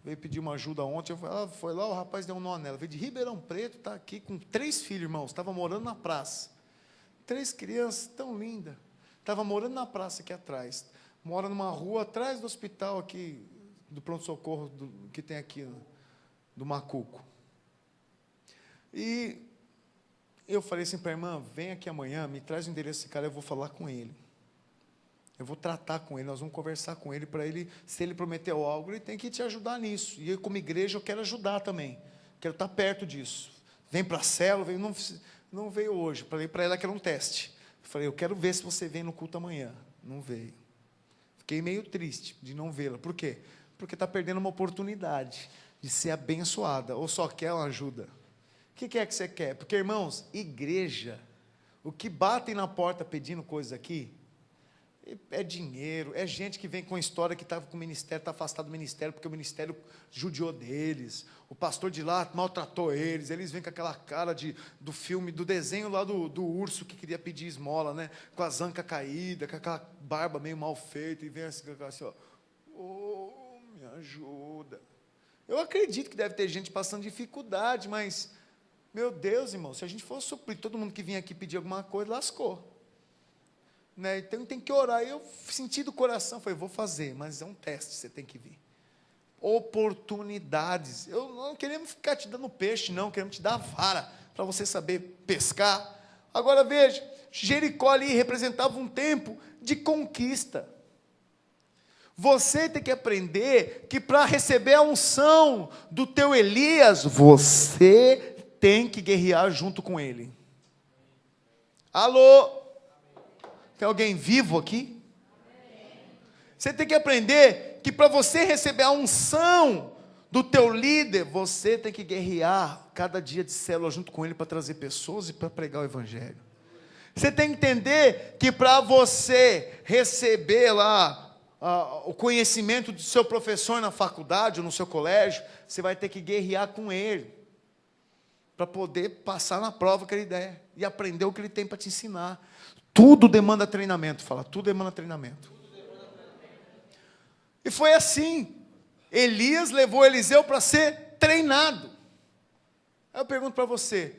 Veio pedir uma ajuda ontem. Foi lá, o rapaz deu um nó nela. Veio de Ribeirão Preto, está aqui com 3 filhos, irmãos. Estava morando na praça. 3 crianças, tão lindas. Estava morando na praça aqui atrás. Mora numa rua atrás do hospital aqui, do pronto-socorro que tem aqui, do Macuco. E eu falei assim para a irmã, vem aqui amanhã, me traz o endereço desse cara, eu vou falar com ele. Eu vou tratar com ele, nós vamos conversar com ele, para ele, se ele prometeu algo, ele tem que te ajudar nisso. E eu, como igreja, eu quero ajudar também. Quero estar perto disso. Vem para a célula, não veio hoje. Falei para ela que era um teste. Falei, eu quero ver se você vem no culto amanhã. Não veio. Fiquei meio triste de não vê-la. Por quê? Porque está perdendo uma oportunidade de ser abençoada, ou só quer uma ajuda. O que é que você quer? Porque, irmãos, igreja, o que batem na porta pedindo coisas aqui, É dinheiro, é gente que vem com a história que estava com o ministério, está afastado do ministério, porque o ministério judiou deles, o pastor de lá maltratou eles vêm com aquela cara do filme, do desenho lá do urso que queria pedir esmola, né? Com a zanca caída, com aquela barba meio mal feita, e vem assim, ó, oh, me ajuda. Eu acredito que deve ter gente passando dificuldade, mas, meu Deus, irmão, se a gente for suprir todo mundo que vinha aqui pedir alguma coisa, lascou. Né? Então tem que orar. Eu senti do coração, falei, vou fazer, mas é um teste, você tem que vir. Oportunidades. Eu não queremos ficar te dando peixe, não, queremos te dar a vara, para você saber pescar. Agora veja, Jericó ali representava um tempo de conquista. Você tem que aprender que para receber a unção do teu Elias, você tem que guerrear junto com ele. Alô? Tem alguém vivo aqui? Você tem que aprender que para você receber a unção do teu líder, você tem que guerrear cada dia de célula junto com ele para trazer pessoas e para pregar o evangelho. Você tem que entender que para você receber lá o conhecimento do seu professor na faculdade ou no seu colégio, você vai ter que guerrear com ele para poder passar na prova que ele der e aprender o que ele tem para te ensinar. Tudo demanda treinamento, fala, tudo demanda treinamento. E foi assim, Elias levou Eliseu para ser treinado. Aí eu pergunto para você,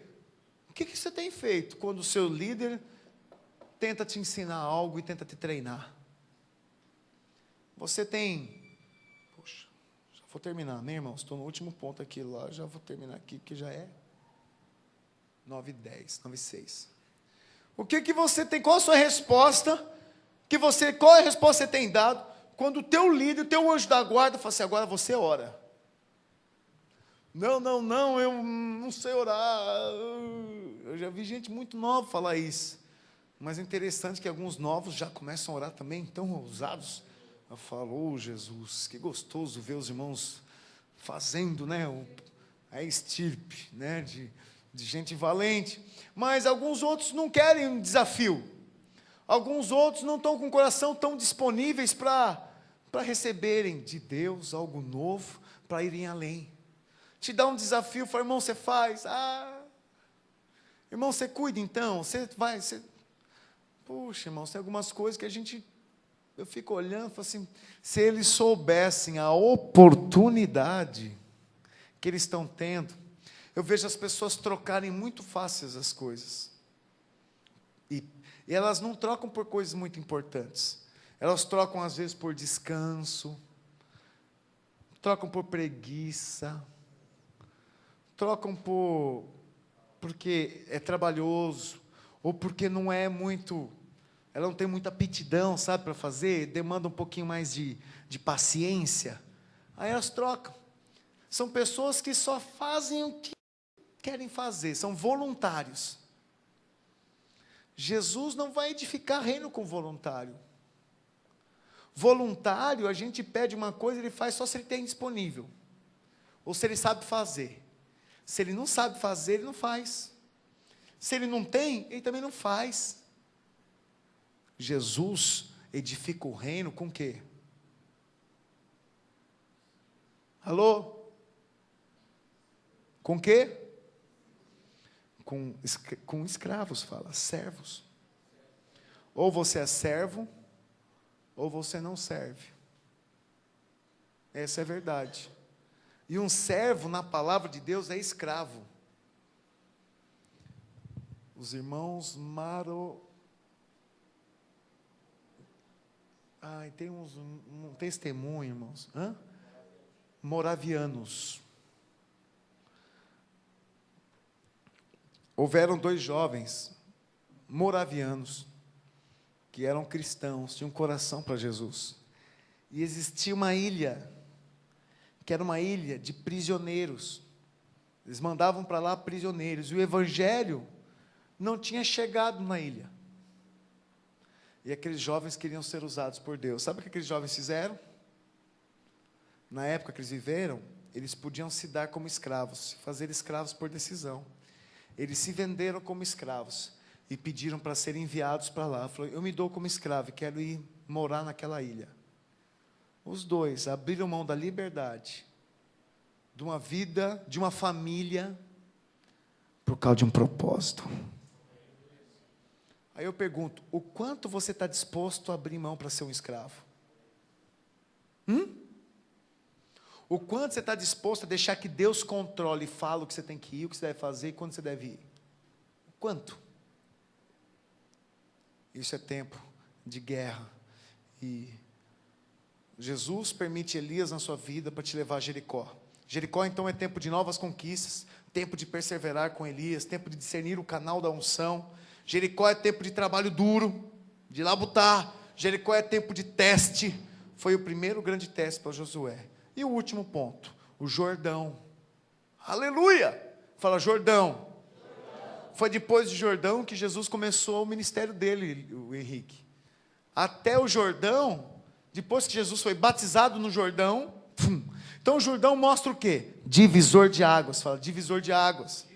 o que você tem feito quando o seu líder tenta te ensinar algo e tenta te treinar? Você tem, poxa, já vou terminar, né, irmãos? Estou no último ponto aqui lá, já vou terminar aqui, porque já é 9:10, 9:06. O que você tem, qual a sua resposta, qual a resposta que você tem dado, quando o teu líder, o teu anjo da guarda, fala assim, agora você ora. Não, eu não sei orar. Eu já vi gente muito nova falar isso. Mas é interessante que alguns novos já começam a orar também, tão ousados. Eu falo, oh, Jesus, que gostoso ver os irmãos fazendo, né, a estirpe, né, de gente valente. Mas alguns outros não querem um desafio. Alguns outros não estão com o coração tão disponíveis para receberem de Deus algo novo, para irem além. Te dá um desafio, fala, irmão, você faz. Irmão, você cuida então, você vai. Puxa, irmão, tem algumas coisas que eu fico olhando e falo assim, se eles soubessem a oportunidade que eles estão tendo, eu vejo as pessoas trocarem muito fáceis as coisas. E elas não trocam por coisas muito importantes. Elas trocam, às vezes, por descanso, trocam por preguiça, trocam porque é trabalhoso, ou porque não é muito, ela não tem muita aptidão, sabe, para fazer, demanda um pouquinho mais de paciência. Aí elas trocam. São pessoas que só fazem o que querem fazer, são voluntários. Jesus não vai edificar reino com voluntário. Voluntário, a gente pede uma coisa, ele faz só se ele tem disponível, ou se ele sabe fazer. Se ele não sabe fazer, ele não faz. Se ele não tem, ele também não faz. Jesus edifica o reino com o quê? Alô? Com o quê? Com escravos, fala, servos. Ou você é servo, ou você não serve. Essa é a verdade. E um servo, na palavra de Deus, é escravo. Os irmãos tem um testemunho, irmãos. Moravianos. Houveram 2 jovens moravianos que eram cristãos, tinham um coração para Jesus. E existia uma ilha, que era uma ilha de prisioneiros. Eles mandavam para lá prisioneiros. E o evangelho não tinha chegado na ilha. E aqueles jovens queriam ser usados por Deus. Sabe o que aqueles jovens fizeram? Na época que eles viveram, eles podiam se dar como escravos, se fazer escravos por decisão. Eles se venderam como escravos e pediram para serem enviados para lá. Falaram, eu me dou como escravo e quero ir morar naquela ilha. Os dois abriram mão da liberdade, de uma vida, de uma família, por causa de um propósito. Aí eu pergunto, o quanto você está disposto a abrir mão para ser um escravo? O quanto você está disposto a deixar que Deus controle e fale o que você tem que ir, o que você deve fazer e quando você deve ir? O quanto? Isso é tempo de guerra. E Jesus permite Elias na sua vida para te levar a Jericó. Jericó então é tempo de novas conquistas, tempo de perseverar com Elias, tempo de discernir o canal da unção. Jericó é tempo de trabalho duro, de labutar. Jericó é tempo de teste. Foi o primeiro grande teste para Josué. E o último ponto, o Jordão. Aleluia! Fala Jordão. Foi depois de Jordão que Jesus começou o ministério dele, o Henrique. Até o Jordão, depois que Jesus foi batizado no Jordão, então o Jordão mostra o quê? Divisor de águas. Fala, divisor de águas.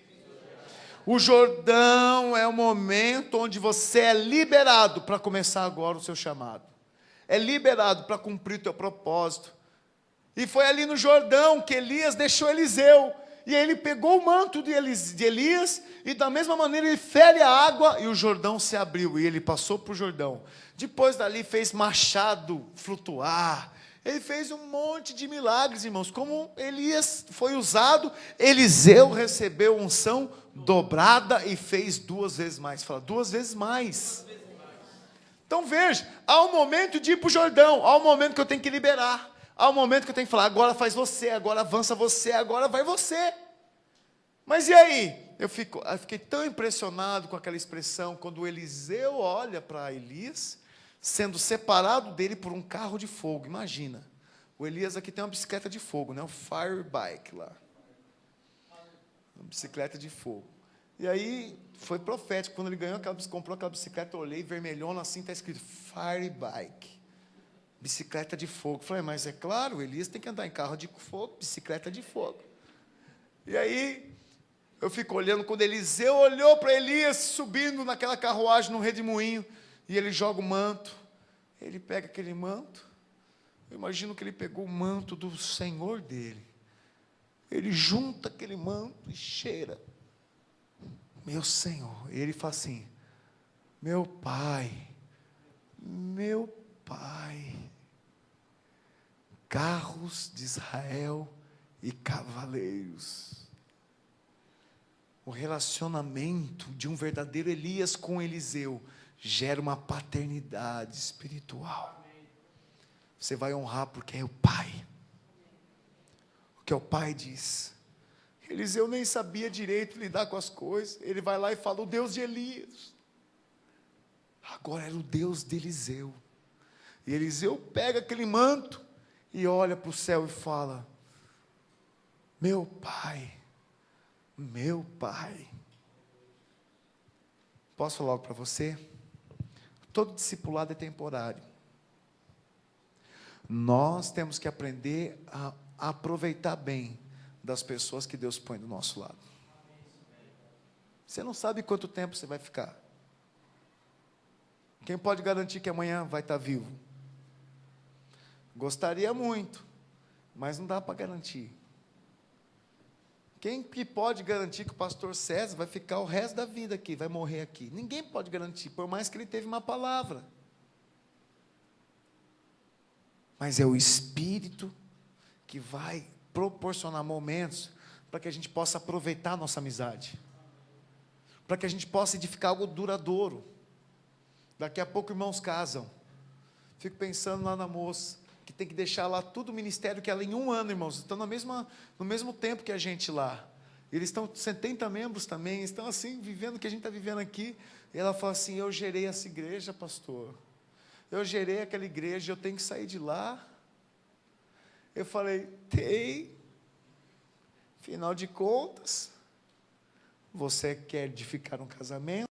O Jordão é o momento onde você é liberado para começar agora o seu chamado. É liberado para cumprir o teu propósito. E foi ali no Jordão que Elias deixou Eliseu. E aí ele pegou o manto de Elias, e da mesma maneira ele fere a água, e o Jordão se abriu, e ele passou para o Jordão. Depois dali fez machado flutuar, ele fez um monte de milagres, irmãos. Como Elias foi usado, Eliseu recebeu unção dobrada e fez 2 vezes mais. Fala, 2 vezes mais. Então veja, há um momento de ir para o Jordão, há um momento que eu tenho que liberar. Há um momento que eu tenho que falar, agora faz você, agora avança você, agora vai você. Mas e aí? Eu fiquei tão impressionado com aquela expressão, quando Eliseu olha para Elias, sendo separado dele por um carro de fogo. Imagina, o Elias aqui tem uma bicicleta de fogo, né? O fire bike lá. Uma bicicleta de fogo. E aí, foi profético, quando ele comprou aquela bicicleta, eu olhei, vermelhona assim, está escrito, fire bike. Bicicleta de fogo. Falei, mas é claro, Elias tem que andar em carro de fogo, bicicleta de fogo. E aí, eu fico olhando, quando Eliseu olhou para Elias subindo naquela carruagem no redemoinho, e ele joga o manto, ele pega aquele manto, eu imagino que ele pegou o manto do Senhor dele, ele junta aquele manto e cheira, meu Senhor, e ele fala assim, meu Pai, carros de Israel e cavaleiros. O relacionamento de um verdadeiro Elias com Eliseu gera uma paternidade espiritual. Você vai honrar porque é o pai. O que o pai diz. Eliseu nem sabia direito lidar com as coisas. Ele vai lá e fala, o Deus de Elias. Agora era o Deus de Eliseu. E Eliseu pega aquele manto e olha para o céu e fala, meu pai, posso falar algo para você? Todo discipulado é temporário. Nós temos que aprender a aproveitar bem das pessoas que Deus põe do nosso lado. Você não sabe quanto tempo você vai ficar. Quem pode garantir que amanhã vai estar vivo? Gostaria muito, mas não dá para garantir. Quem que pode garantir que o pastor César vai ficar o resto da vida aqui, vai morrer aqui? Ninguém pode garantir, por mais que ele teve uma palavra. Mas é o Espírito que vai proporcionar momentos para que a gente possa aproveitar a nossa amizade, para que a gente possa edificar algo duradouro. Daqui a pouco irmãos casam. Fico pensando lá na moça, que tem que deixar lá tudo o ministério que ela em 1 ano, irmãos, estão no mesmo tempo que a gente lá. Eles estão 70 membros também, estão assim, vivendo o que a gente está vivendo aqui. E ela fala assim, eu gerei essa igreja, pastor. Eu gerei aquela igreja, eu tenho que sair de lá. Eu falei, afinal de contas, você quer edificar um casamento?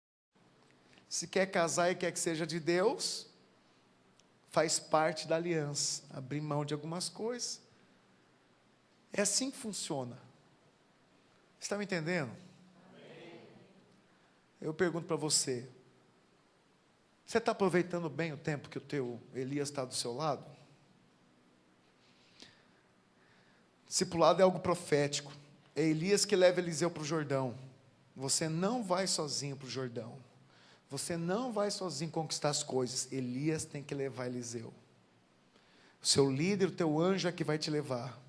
Se quer casar e quer que seja de Deus, faz parte da aliança, abrir mão de algumas coisas. É assim que funciona. Você está me entendendo? Eu pergunto para você, Você está aproveitando bem o tempo que o teu Elias está do seu lado? Discipulado é algo profético. É Elias que leva Eliseu para o Jordão. Você não vai sozinho para o Jordão. Você não vai sozinho conquistar as coisas. Elias tem que levar Eliseu. O seu líder, o teu anjo é que vai te levar.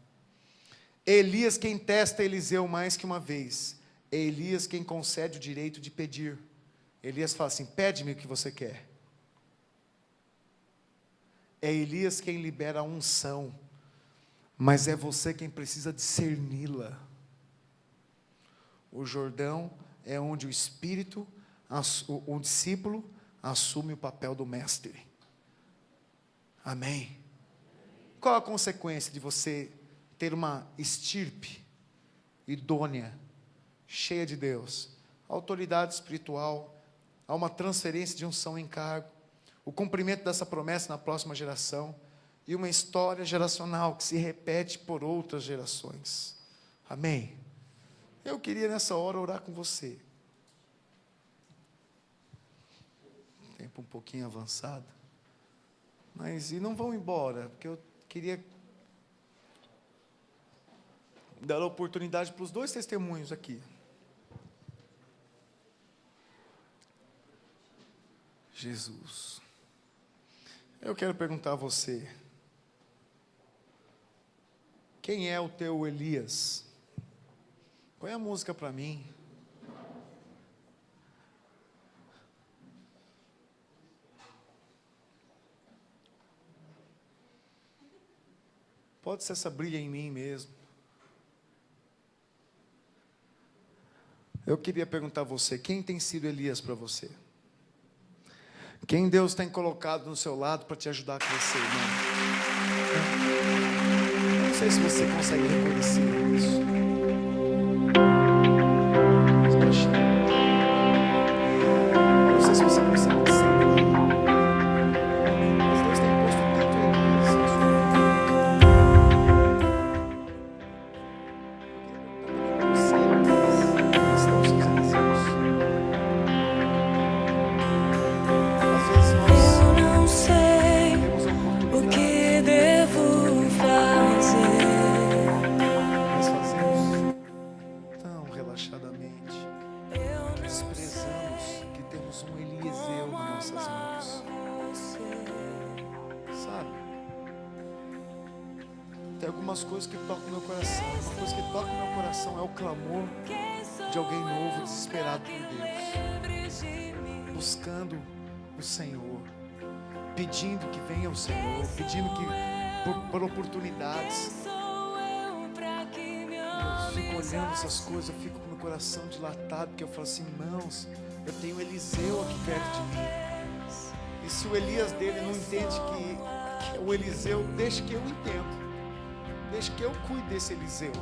É Elias quem testa Eliseu mais que uma vez. É Elias quem concede o direito de pedir. Elias fala assim: pede-me o que você quer. É Elias quem libera a unção. Mas é você quem precisa discerni-la. O Jordão é onde o Espírito, o discípulo, assume o papel do mestre. Amém? Qual a consequência de você ter uma estirpe idônea, cheia de Deus? Autoridade espiritual, há uma transferência de unção em cargo, o cumprimento dessa promessa na próxima geração, e uma história geracional que se repete por outras gerações. Amém? Eu queria nessa hora orar com você. Tempo um pouquinho avançado. Mas, e não vão embora, porque eu queria dar a oportunidade para os dois testemunhos aqui. Jesus. Eu quero perguntar a você: quem é o teu Elias? Põe a música para mim. Pode ser essa brilha em mim mesmo. Eu queria perguntar a você: quem tem sido Elias para você? Quem Deus tem colocado no seu lado para te ajudar a crescer, irmão? Não sei se você consegue reconhecer isso. Não sei se você consegue discernir. Mas Deus tem posto tanto Elias na sua vida. Onde estão os seus Eliseu? Às vezes nós Eu não sei temos a o oportunidade, que devo fazer. mas fazemos tão relaxadamente. Eu não Desprezamos que temos um Eliseu nas nossas mãos. Sabe? Tem algumas coisas que tocam meu coração. Uma coisa que toca meu coração é o clamor de alguém novo, desesperado por Deus, buscando o Senhor, pedindo que venha o Senhor, pedindo que por oportunidades. Eu fico olhando essas coisas, eu fico com meu coração dilatado, porque eu falo assim: irmãos, eu tenho Eliseu aqui perto de mim. E se o Elias dele não entende que o Eliseu, deixa que eu entendo. Deixa que eu cuide desse Eliseu.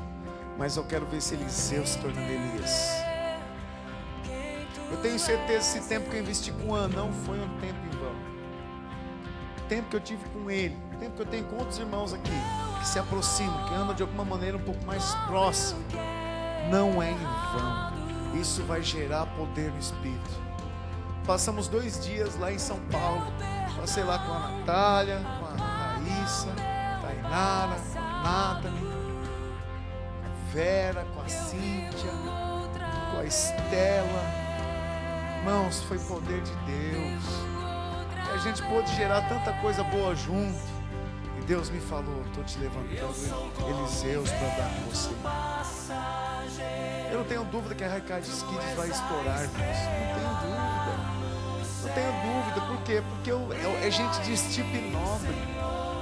Mas eu quero ver esse Eliseu se tornando Elias. Eu tenho certeza que esse tempo que eu investi com o Ana não foi um tempo em vão. O tempo que eu tive com ele, o tempo que eu tenho com outros irmãos aqui, que se aproximam, que andam de alguma maneira um pouco mais próximo, não é em vão. Isso vai gerar poder no Espírito. Passamos 2 dias lá em São Paulo. Passei lá com a Natália, com a Raíssa, Tainara, com a Nathalie, a Vera, com a Cíntia, com a Estela. Irmãos, foi poder de Deus. E a gente pôde gerar tanta coisa boa junto. E Deus me falou: estou te levantando Eliseus para dar com você. Eu não tenho dúvida que a Raikard Kids vai estourar, irmãos. Não tenho dúvida. Não tenho dúvida. Por quê? Porque é gente de estirpe nobre.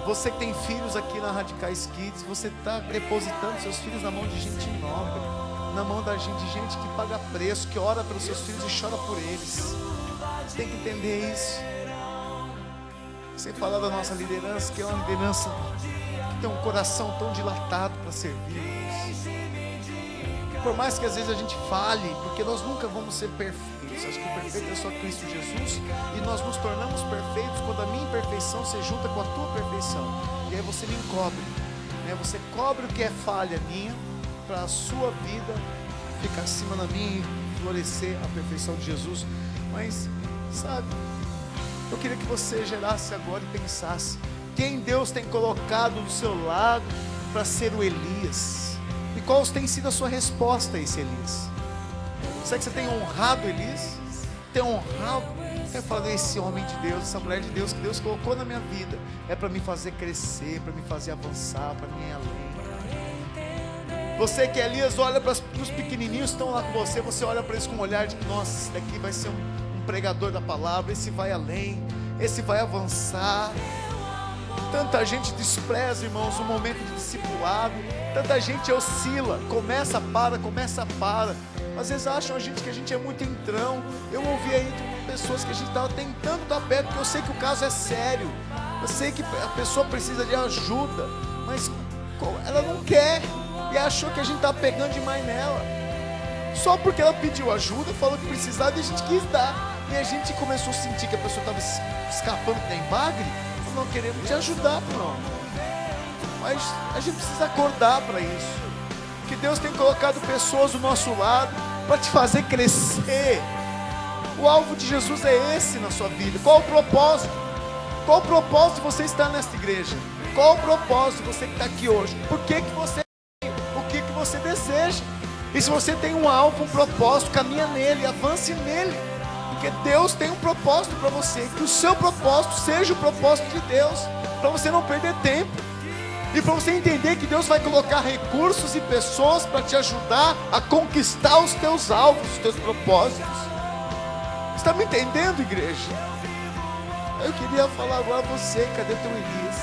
Você que tem filhos aqui na Radicais Kids, você está depositando seus filhos na mão de gente nobre, na mão de gente que paga preço, que ora pelos seus filhos e chora por eles. Você tem que entender isso. Sem falar da nossa liderança, que é uma liderança que tem um coração tão dilatado para servir. Por mais que às vezes a gente fale, porque nós nunca vamos ser perfeitos. Acho que o perfeito é só Cristo Jesus. E nós nos tornamos perfeitos quando a minha imperfeição se junta com a tua perfeição. E aí você me encobre, né? Você cobre o que é falha minha, para a sua vida ficar acima da minha e florescer a perfeição de Jesus. Mas, sabe, Eu queria que você gerasse agora e pensasse: quem Deus tem colocado do seu lado para ser o Elias? E qual tem sido a sua resposta a esse Elias? Será que você tem honrado Elias? Tem honrado? Eu falo, esse homem de Deus, essa mulher de Deus que Deus colocou na minha vida é para me fazer crescer, para me fazer avançar, para me ir além. Você que é Elias, olha para os pequenininhos que estão lá com você, você olha para eles com um olhar de: nossa, esse daqui vai ser um pregador da palavra, esse vai além, esse vai avançar. Tanta gente despreza, irmãos, o momento de discipulado. Tanta gente oscila, começa, para. Às vezes acham que a gente é muito entrão. Eu ouvi aí de pessoas que a gente estava tentando estar perto, porque eu sei que o caso é sério. Eu sei que a pessoa precisa de ajuda, mas ela não quer. E achou que a gente estava pegando demais nela. Só porque ela pediu ajuda, falou que precisava e a gente quis dar. E a gente começou a sentir que a pessoa estava escapando que nem bagre. Não queremos te ajudar, não. Mas a gente precisa acordar para isso. Que Deus tem colocado pessoas do nosso lado para te fazer crescer. O alvo de Jesus é esse na sua vida. Qual o propósito? Qual o propósito de você estar nesta igreja? Qual o propósito de você que está aqui hoje? Por que você tem? O que você deseja? E se você tem um alvo, um propósito, caminha nele, avance nele. Porque Deus tem um propósito para você. Que o seu propósito seja o propósito de Deus. Para você não perder tempo. E para você entender que Deus vai colocar recursos e pessoas para te ajudar a conquistar os teus alvos, os teus propósitos. Está me entendendo, igreja? Eu queria falar agora a você: cadê teu Elias?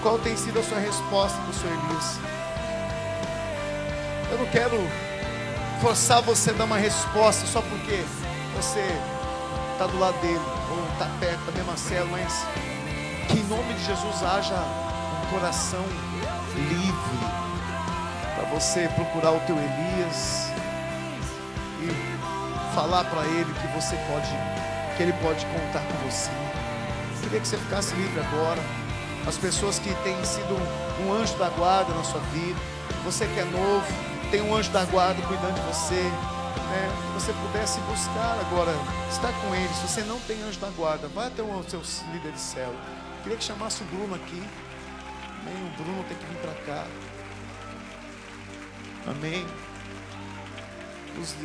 Qual tem sido a sua resposta para o seu Elias? Eu não quero forçar você a dar uma resposta só porque você está do lado dele ou está perto da mesma célula, mas que em nome de Jesus haja um coração livre para você procurar o teu Elias e falar para ele que ele pode contar com você. Eu queria que você ficasse livre agora. As pessoas que têm sido um anjo da guarda na sua vida, você que é novo, tem um anjo da guarda cuidando de você, né? Se você pudesse buscar agora, estar com ele. Se você não tem anjo da guarda, vai até o seu líder de célula. Queria que chamasse o Bruno aqui. Amém? O Bruno tem que vir para cá. Amém?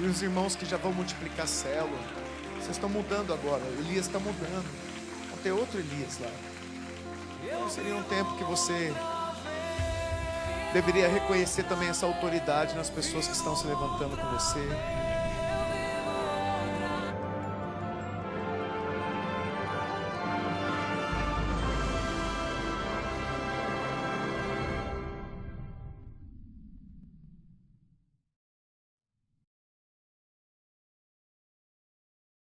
Os irmãos que já vão multiplicar a célula, vocês estão mudando agora. Elias está mudando. Vão ter outro Elias lá. Então, seria um tempo que você deveria reconhecer também essa autoridade nas pessoas que estão se levantando com você.